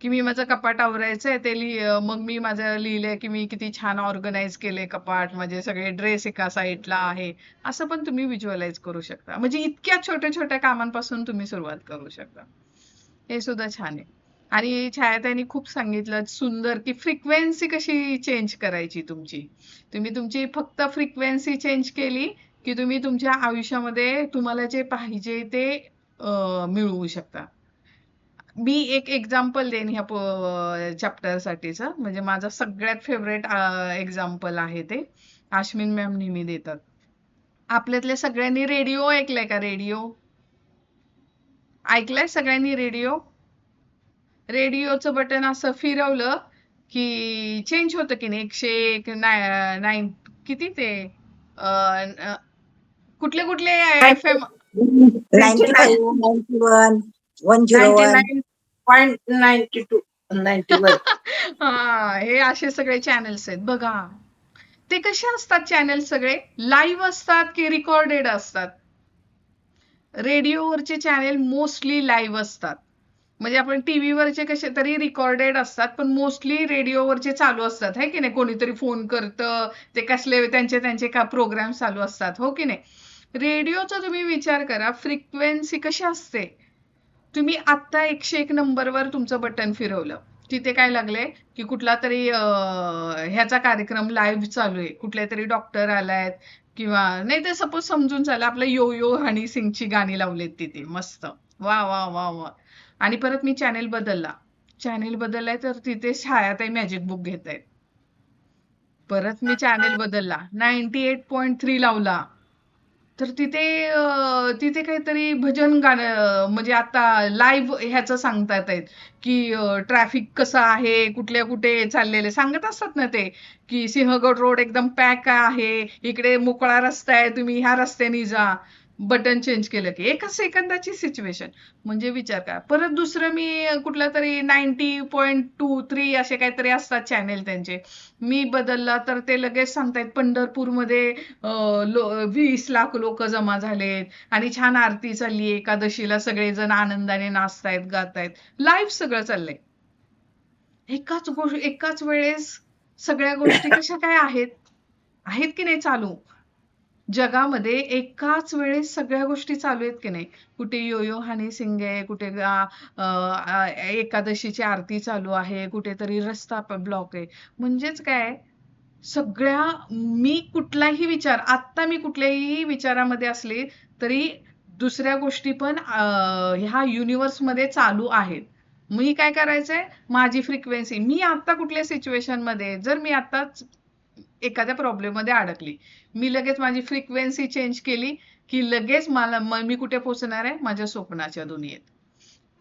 की मी माझं कपाट आवरायचंय ते मग मी माझं लिहिलंय की मी किती छान ऑर्गनाईज केले कपाट, माझे सगळे ड्रेस एका साईडला आहे, असं पण तुम्ही व्हिज्युअलाइज करू शकता. म्हणजे इतक्या छोट्या छोट्या कामांपासून तुम्ही सुरुवात करू शकता. हे सुद्धा छान आहे. आणि छायाताईंनी खूप सांगितलं सुंदर की फ्रिक्वेन्सी कशी चेंज करायची तुमची. तुम्ही तुमची फक्त फ्रिक्वेन्सी चेंज केली की तुम्ही तुमच्या आयुष्यामध्ये तुम्हाला जे पाहिजे ते मिळवू शकता. मी एक एक्झाम्पल देईन ह्या चॅप्टर साठीचं, म्हणजे माझा सगळ्यात फेवरेट एक्झाम्पल आहे ते. आश्विन मॅम नेहमी देतात. आपल्यातल्या सगळ्यांनी रेडिओ ऐकलाय का? रेडिओ ऐकलाय सगळ्यांनी? रेडिओ रेडिओचं बटन असं फिरवलं की चेंज होतं की नाही. 101 नाईन किती ते कुठले कुठले FM 95, 91, 101. 99.92 91. हा, हे असे सगळे चॅनल्स आहेत बघा. ते कसे असतात चॅनल? सगळे लाईव्ह असतात की रेकॉर्डेड असतात? रेडिओवरचे चॅनल मोस्टली लाईव्ह असतात. म्हणजे आपण टीव्हीवरचे कसे तरी रेकॉर्डेड असतात, पण मोस्टली रेडिओवरचे चालू असतात, है की नाही? कोणीतरी फोन करतं, ते कसले त्यांचे त्यांचे का प्रोग्राम चालू असतात, हो की नाही? रेडिओचा तुम्ही विचार करा, फ्रिक्वेन्सी कशी असते. तुम्ही आत्ता 101 नंबरवर तुमचं बटन फिरवलं, तिथे काय लागले की कुठला तरी ह्याचा कार्यक्रम लाईव्ह चालू आहे, कुठले तरी डॉक्टर आलायत, किंवा नाही तर सपोज समजून चाला आपलं यो यो हनी सिंगची गाणी लावलेत तिथे, मस्त वा वा वा वा. आणि परत मी चॅनेल बदललाय तर तिथे छायाताई मॅजिक बुक घेत आहेत. परत मी चॅनेल बदलला, 98.3 लावला, तर तिथे काहीतरी भजन गाणं, म्हणजे आता लाईव्ह ह्याचं सांगतात आहेत की ट्रॅफिक कसं आहे, कुठल्या कुठे चाललेले सांगत असतात ना ते, की सिंहगड रोड एकदम पॅक आहे, इकडे मोकळा रस्ता आहे, तुम्ही ह्या रस्त्याने जा. बटन चेंज केलं की एका सेकंदाची सिच्युएशन. म्हणजे विचार करा. परत दुसरं मी कुठला तरी 90.23 असे काहीतरी असतात चॅनेल त्यांचे, मी बदलला तर ते लगेच सांगतायत पंढरपूरमध्ये 20 लाख लोक जमा झालेत आणि छान आरती चालली, एकादशीला सगळेजण आनंदाने नाचतायत, गातायत, लाईव्ह सगळं चाललंय. एकाच वेळेस सगळ्या गोष्टी कशा काय आहेत की नाही चालू जगामध्ये? एकाच वेळेस सगळ्या गोष्टी चालू आहेत की नाही? कुठे योयो हनी सिंग आहे, कुठे एकादशीची आरती चालू आहे, कुठेतरी रस्ता ब्लॉक आहे. म्हणजेच काय, मी कुठल्याही विचारामध्ये असले तरी दुसऱ्या गोष्टी पण ह्या युनिव्हर्स मध्ये चालू आहेत. मी काय करायचंय, माझी फ्रिक्वेन्सी, मी आता कुठल्या सिच्युएशन मध्ये, जर मी आताच एखाद्या प्रॉब्लेम मध्ये अडकली, मी लगेच माझी फ्रिक्वेन्सी चेंज केली की लगेच मी कुठे पोहोचणार आहे? माझ्या स्वप्नाच्या दुनियेत.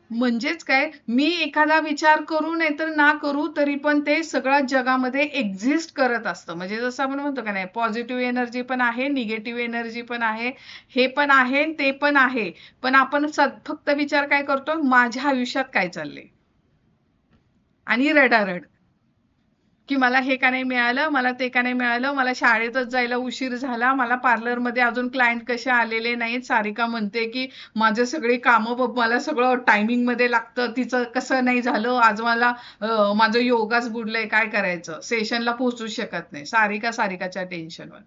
म्हणजेच काय, मी एखादा विचार करू नाही तर ना करू तरी पण ते सगळं जगामध्ये एक्झिस्ट करत असतं. म्हणजे जसं आपण म्हणतो का नाही, पॉझिटिव्ह एनर्जी पण आहे, निगेटिव्ह एनर्जी पण आहे, हे पण आहे, ते पण आहे. पण आपण फक्त विचार काय करतो, माझ्या आयुष्यात काय चाललंय, आणि रडारड की मला हे का नाही मिळालं, मला ते का नाही मिळालं, मला शाळेतच जायला उशीर झाला, मला पार्लरमध्ये अजून क्लायंट कसे आलेले नाहीत. सारिका म्हणते की माझे सगळे कामं, मला सगळं टायमिंग मध्ये लागतं, तिचं कसं नाही झालं आज, मला माझं योगाच बुडलंय, काय करायचं, सेशनला पोहोचू शकत नाही. सारिकाच्या टेन्शनवर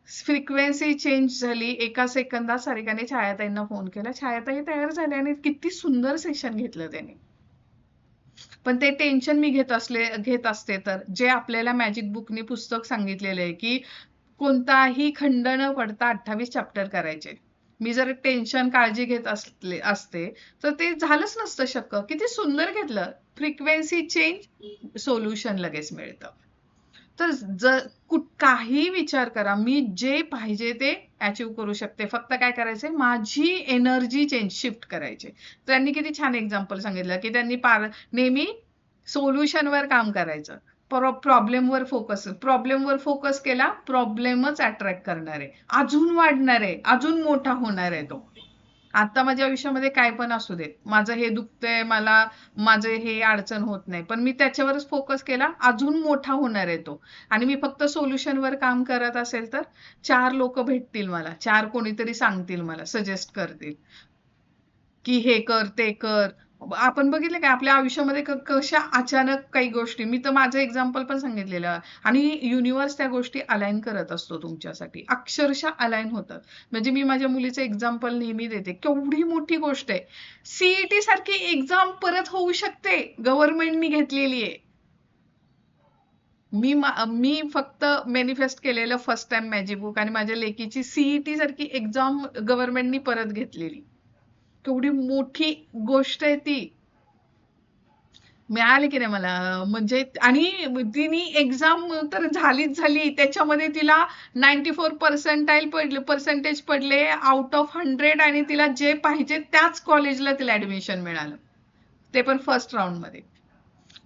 फ्रिक्वेन्सी चेंज झाली. एका सेकंदात सारिकाने छायाताईंना फोन केला, छायाताई तयार झाल्या आणि किती सुंदर सेशन घेतलं त्यांनी. पण ते टेन्शन मी घेत असते तर, जे आपल्याला मॅजिक बुकनी पुस्तक सांगितलेलं आहे की कोणताही खंड न पडता 28 चॅप्टर करायचे, मी जर टेन्शन काळजी घेत असते तर ते झालंच नसतं शक्य. किती सुंदर घेतलं, फ्रिक्वेन्सी चेंज, सोल्युशन लगेच मिळतं. तर काही विचार करा, मी जे पाहिजे ते अचीव करू शकते. फक्त काय करायचंय, माझी एनर्जी शिफ्ट करायची. त्यांनी किती छान एक्झाम्पल सांगितलं की त्यांनी नेहमी सोल्युशनवर काम करायचं, प्रॉब्लेमवर फोकस केला, प्रॉब्लेमच अट्रॅक्ट करणार आहे, अजून वाढणार आहे, अजून मोठा होणार आहे तो. आता माझ्या आयुष्यामध्ये काय पण असू देत, माझं हे दुखतंय, माझं हे अडचण होत नाही, पण मी त्याच्यावरच फोकस केला, अजून मोठा होणार आहे तो. आणि मी फक्त सोल्युशनवर काम करत असेल तर 4 लोक भेटतील मला, 4 कोणीतरी सांगतील मला, सजेस्ट करतील की हे कर, ते कर. आपण बघितलं का आपल्या आयुष्यामध्ये कशा अचानक काही गोष्टी, मी तर माझं एक्झाम्पल पण सांगितलेलं, आणि युनिव्हर्स त्या गोष्टी अलाइन करत असतो तुमच्यासाठी, अक्षरशः अलाइन होतात. म्हणजे मी माझ्या मुलीचं एक्झाम्पल नेहमी देते, केवढी मोठी गोष्ट आहे, सीईटी सारखी एक्झाम परत होऊ शकते, गव्हर्नमेंटनी घेतलेली आहे. मी फक्त मॅनिफेस्ट केलेलं फर्स्ट टाइम मॅजिक बुक आणि माझ्या लेकीची सीईटी सारखी एक्झाम गव्हर्नमेंटनी परत घेतलेली. केवढी मोठी गोष्ट आहे ती. मिळाली की नाही मला, म्हणजे आणि तिने एक्झाम तर झालीच झाली, त्याच्यामध्ये तिला 94% पर्सेंटेज पडले आउट ऑफ 100 आणि तिला जे पाहिजे त्याच कॉलेजला तिला ऍडमिशन मिळालं, ते पण फर्स्ट राऊंड मध्ये.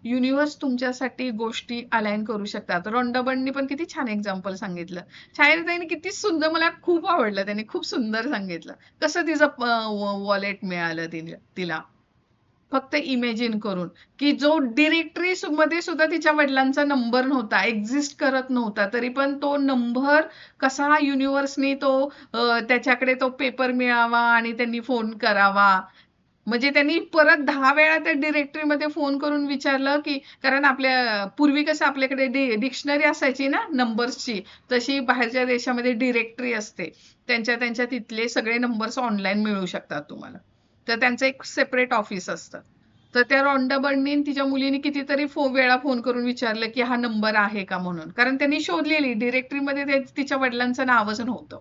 युनिव्हर्स तुमच्यासाठी गोष्टी अलाइन करू शकतात. रोंडाबंडनी पण किती छान एक्झाम्पल सांगितलं. छायाताईने किती सुंदर, मला खूप आवडलं, त्यांनी खूप सुंदर सांगितलं कसं तिचं वॉलेट मिळालं तिला फक्त इमेजिन करून, की जो डिरेक्टरी मध्ये सुद्धा तिच्या वडिलांचा नंबर नव्हता, एक्झिस्ट करत नव्हता, तरी पण तो नंबर कसा युनिव्हर्सनी त्याच्याकडे तो पेपर मिळावा आणि त्यांनी फोन करावा. म्हणजे त्यांनी परत 10 वेळा त्या डिरेक्टरीमध्ये फोन करून विचारलं, की कारण आपल्या पूर्वी कसं आपल्याकडे डिक्शनरी असायची ना नंबर्सची, तशी बाहेरच्या देशामध्ये डिरेक्टरी असते, त्यांच्या तिथले सगळे नंबर्स ऑनलाईन मिळू शकतात तुम्हाला. तर त्यांचं एक सेपरेट ऑफिस असतं. तर त्या रोंडाबंडनी तिच्या मुलीने कितीतरी वेळा फोन करून विचारलं की हा नंबर आहे का म्हणून, कारण त्यांनी शोधलेली डिरेक्टरीमध्ये तिच्या वडिलांचं नावच नव्हतं,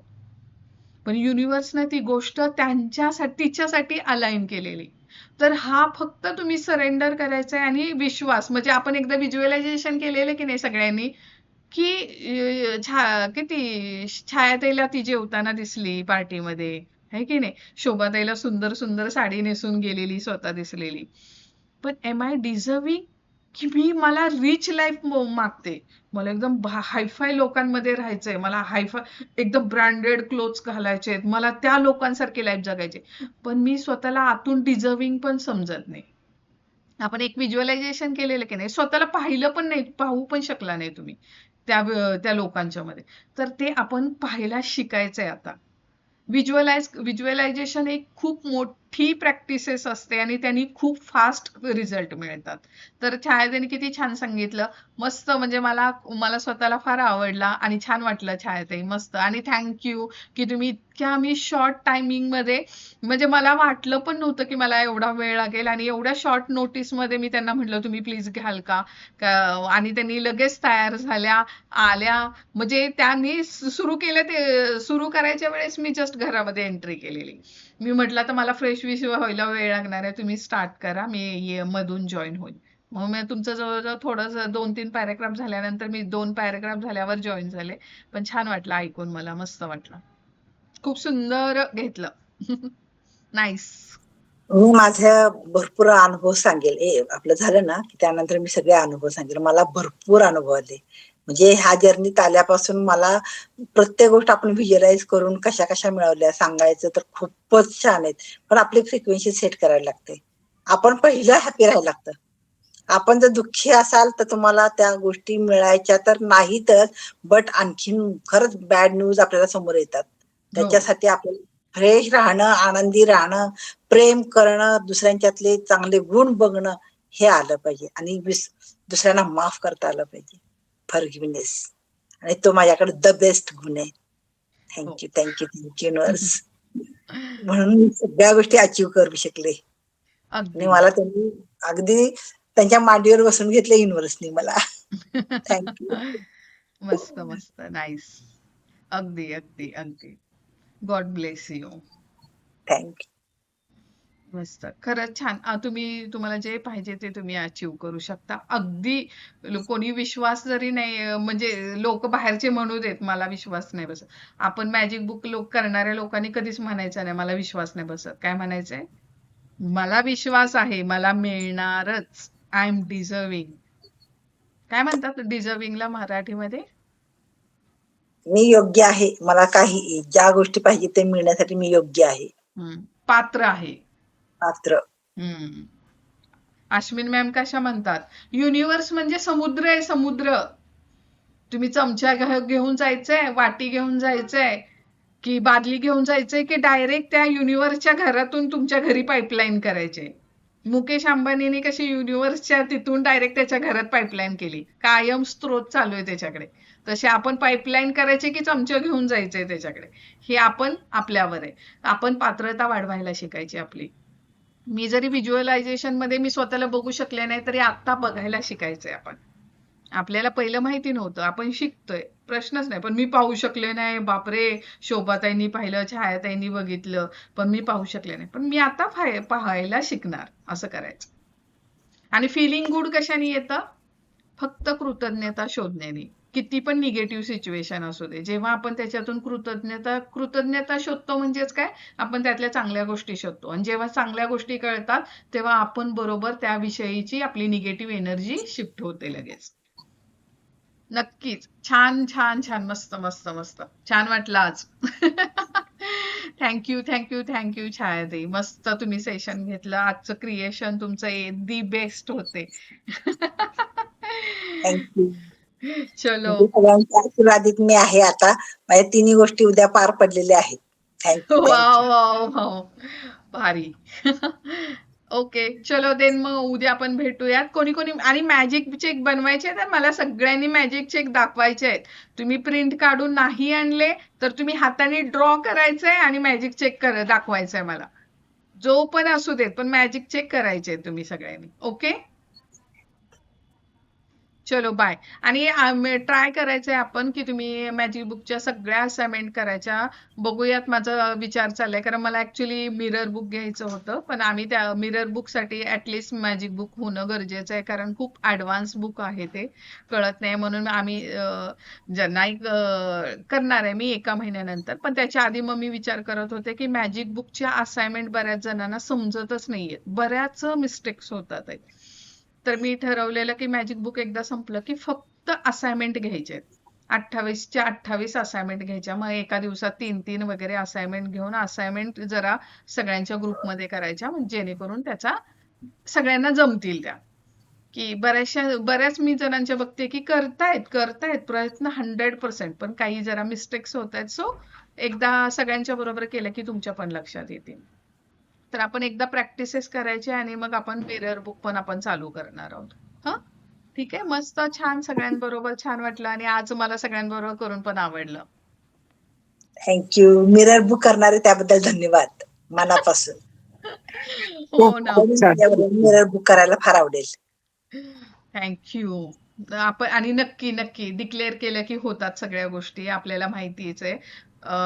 पण युनिव्हर्सने ती गोष्ट तिच्यासाठी अलाइन केलेली. तर हा फक्त तुम्ही सरेंडर करायचा आहे आणि विश्वास, म्हणजे आपण एकदा व्हिज्युअलायझेशन केलेलं की नाही सगळ्यांनी, की किती छायाताईला ती जेवताना दिसली पार्टीमध्ये, आहे की नाही, शोभाताईला सुंदर सुंदर साडी नेसून गेलेली स्वतः दिसलेली. पण एम आय डिझर्विंग, की मला रिच लाईफ मागते, मला एकदम हायफाय लोकांमध्ये राहायचंय, मला हायफाय एकदम ब्रँडेड क्लोथ्स घालायचे आहेत, मला त्या लोकांसारखी लाईफ जगायची, पण मी स्वतःला आतून डिझर्विंग पण समजत नाही. आपण एक व्हिज्युअलायझेशन केलेलं की नाही, स्वतःला पाहिलं पण नाही, पाहू पण शकला नाही तुम्ही त्या लोकांच्या मध्ये, तर ते आपण पाहायला शिकायचंय आता. व्हिज्युअलायझेशन एक खूप मोठी प्रॅक्टिसेस असते आणि त्यांनी खूप फास्ट रिझल्ट मिळतात. तर छायाताईने किती छान सांगितलं, मस्त, म्हणजे मला स्वतःला फार आवडला आणि छान वाटलं छायाताई, मस्त. आणि थँक्यू की तुम्ही इतक्या मी शॉर्ट टायमिंग मध्ये, म्हणजे मला वाटलं पण नव्हतं की मला एवढा वेळ लागेल, आणि एवढ्या शॉर्ट नोटीस मध्ये मी त्यांना म्हटलं तुम्ही प्लीज घ्याल का, आणि त्यांनी लगेच तयार झाल्या, आल्या, म्हणजे त्यांनी सुरू करायच्या वेळेस मी जस्ट घरामध्ये एंट्री केलेली. मी म्हटलं तर मला फ्रेश व्हायला वेळ लागणार आहे, तुम्ही स्टार्ट करा, मी मधून जॉईन होईल. मग मी तुमचं जवळजवळ थोडंसं 2-3 पॅराग्राफ झाल्यानंतर मी 2 पॅराग्राफ झाल्यावर जॉईन झाले, पण छान वाटलं ऐकून, मला मस्त वाटलं, खूप सुंदर घेतलं. नाईस. मी माझा भरपूर अनुभव सांगेल. आपलं झालं ना की त्यानंतर मी सगळे अनुभव सांगेल. मला भरपूर अनुभव आले, म्हणजे ह्या जर्नीत आल्यापासून मला प्रत्येक गोष्ट आपण व्हिज्युअलाइज करून कशा कशा मिळवल्या सांगायचं तर खूपच छान आहेत, पण आपली फ्रिक्वेन्सी सेट करायला लागते. आपण पहिलं हॅपी राहायला लागतं. आपण जर दुःखी असाल तर तुम्हाला त्या गोष्टी मिळायच्या तर नाहीतच, बट आणखीन खरंच बॅड न्यूज आपल्याला समोर येतात. त्याच्यासाठी आपल्याला फ्रेश राहणं, आनंदी राहणं, प्रेम करणं, दुसऱ्यांच्यातले चांगले गुण बघणं, हे आलं पाहिजे, आणि दुसऱ्यांना माफ करता आलं पाहिजे, फॉरगिव्हनेस, आणि तो माझ्याकडे द बेस्ट गुण आहे. Thank you thank you thank you universe. म्हणून मी सगळ्या गोष्टी अचीव्ह करू शकले, आणि मला त्यांनी अगदी त्यांच्या मांडीवर बसून घेतलं युनिव्हर्सनी मला. थँक्यू. मस्त मस्त, नाईस. अगदी अगदी अगदी. God bless you. थँक्यू. मस्त, खरंच छान. तुम्हाला जे पाहिजे ते तुम्ही अचीव्ह करू शकता. अगदी कोणी विश्वास जरी नाही, म्हणजे लोक बाहेरचे म्हणू देत मला विश्वास नाही बसत, आपण मॅजिक बुक करणाऱ्या लोकांनी कधीच म्हणायचं नाही मला विश्वास नाही बसत. काय म्हणायचंय, मला विश्वास आहे, मला मिळणारच, आय एम डिझर्विंग. काय म्हणतात डिझर्विंगला मराठीमध्ये? मी योग्य आहे, मला काही ज्या गोष्टी पाहिजे ते मिळण्यासाठी मी योग्य आहे, पात्र आहे, पात्र. अश्विन मॅम कशा म्हणतात, युनिव्हर्स म्हणजे समुद्र आहे, समुद्र. तुम्ही चमचा घेऊन जायचंय, वाटी घेऊन जायचंय, की बादली घेऊन जायचंय, की डायरेक्ट त्या युनिव्हर्सच्या घरातून तुमच्या घरी पाईपलाईन करायचे. मुकेश अंबानीने कशी युनिव्हर्सच्या तिथून डायरेक्ट त्याच्या घरात पाईपलाईन केली, कायम स्त्रोत चालू आहे त्याच्याकडे, तसे आपण पाईपलाईन करायचे की चमचे घेऊन जायचंय त्याच्याकडे, हे आपण आपल्यावर आहे. आपण पात्रता वाढवायला शिकायची आपली. मी जरी व्हिज्युअलायझेशन मध्ये मी स्वतःला बघू शकले नाही तरी आता बघायला शिकायचंय आपण. आपल्याला पहिलं माहिती नव्हतं, आपण शिकतोय, प्रश्नच नाही. पण मी पाहू शकले नाही, बापरे, शोभाताईंनी पाहिलं, छायाताईंनी बघितलं, पण मी पाहू शकले नाही. पण मी आता पाहायला शिकणार, असं करायचं. आणि फिलिंग गुड कशाने येतं? फक्त कृतज्ञता शोधण्याने. किती पण निगेटिव्ह सिच्युएशन असू दे, जेव्हा आपण त्याच्यातून कृतज्ञता शोधतो म्हणजेच काय, आपण त्यातल्या चांगल्या गोष्टी शोधतो. आणि जेव्हा चांगल्या गोष्टी कळतात तेव्हा आपण बरोबर त्याविषयीची आपली निगेटिव्ह एनर्जी शिफ्ट होते लगेच. नक्कीच. छान छान छान, मस्त मस्त मस्त, छान वाटलं आज. थँक्यू थँक्यू थँक्यू छायाताई, मस्त तुम्ही सेशन घेतलं. आजचं क्रिएशन तुमचं दी बेस्ट होते. थँक्यू. चलो. म्हणजे सगळ्यांच्या आशीर्वादित मी आहे आता. माझ्या तिन्ही गोष्टी उद्या पार पडलेल्या आहेत. Thank you wow thank you. Wow wow, भारी. ओके, चलो देन, मग उद्या आपण भेटूयात. कोणी कोणी आणि मॅजिक चेक बनवायचे आहेत, मला सगळ्यांनी मॅजिक चेक दाखवायचे आहेत. तुम्ही प्रिंट काढून नाही आणले तर तुम्ही हाताने ड्रॉ करायचंय आणि मॅजिक चेक दाखवायचंय मला. जो पण असू देत, पण मॅजिक चेक करायचे तुम्ही सगळ्यांनी. ओके, चलो बाय. आणि ट्राय करायचंय आपण की तुम्ही मॅजिक बुकच्या सगळ्या असाइनमेंट करायच्या. बघूयात, माझा विचार चाललाय, कारण मला ऍक्च्युली मिरर बुक घ्यायचं होतं, पण आम्ही त्या मिरर बुक साठी ऍटलिस्ट मॅजिक बुक होणं गरजेचं आहे, कारण खूप ऍडव्हान्स बुक आहे, ते कळत नाही. म्हणून आम्ही ज्यांनाही करणार आहे मी 1 महिन्यानंतर. पण त्याच्या आधी मग मी विचार करत होते की मॅजिक बुकच्या असाइनमेंट बऱ्याच जणांना समजतच नाहीये, बऱ्याच मिस्टेक्स होतात आहेत. तर मी ठरवलेलं की मॅजिक बुक एकदा संपलं की फक्त असाइनमेंट घ्यायचे, 28च्या 28 असाइनमेंट घ्यायच्या. मग एका दिवसात 3-3 वगैरे असाइनमेंट घेऊन असाइनमेंट जरा सगळ्यांच्या ग्रुपमध्ये करायच्या, म्हणजे जेणेकरून त्याचा सगळ्यांना जमतील त्या. की बऱ्याच मी जणांच्या बघते की करतायत प्रयत्न 100%, पण काही जरा मिस्टेक्स होत आहेत. सो एकदा सगळ्यांच्या बरोबर केलं की तुमच्या पण लक्षात येतील. तर आपण एकदा प्रॅक्टिसेस करायचे आणि मग आपण मिरर बुक पण आपण चालू करणार आहोत. हा, ठीक आहे, मस्त, छान, सगळ्यांबरोबर छान वाटलं. आणि आज मला सगळ्यांबरोबर करून पण आवडलं. थँक्यू. मिरर बुक करणारे त्याबद्दल धन्यवाद मनापासून. हो ना, मिरर बुक करायला फार आवडेल. थँक्यू. आपण आणि नक्की नक्की डिक्लेअर केलं की होतात सगळ्या गोष्टी, आपल्याला माहितीच आहे.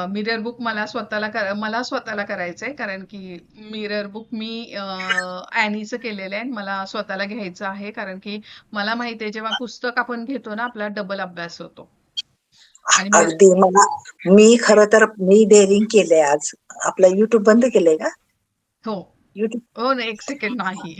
मिरर बुक मला स्वतःला करायचंय, कारण की मिरर बुक मी ॲनीचं केलेलं आहे, मला स्वतःला घ्यायचं आहे, कारण की मला माहिती आहे जेव्हा पुस्तक आपण घेतो ना, आपला डबल अभ्यास होतो. आणि अगदी. मी खरं तर डेअरिंग केलंय आज. आपलं युट्यूब बंद केलंय का? हो युट्यूब हो ना, 1 सेकंड नाही.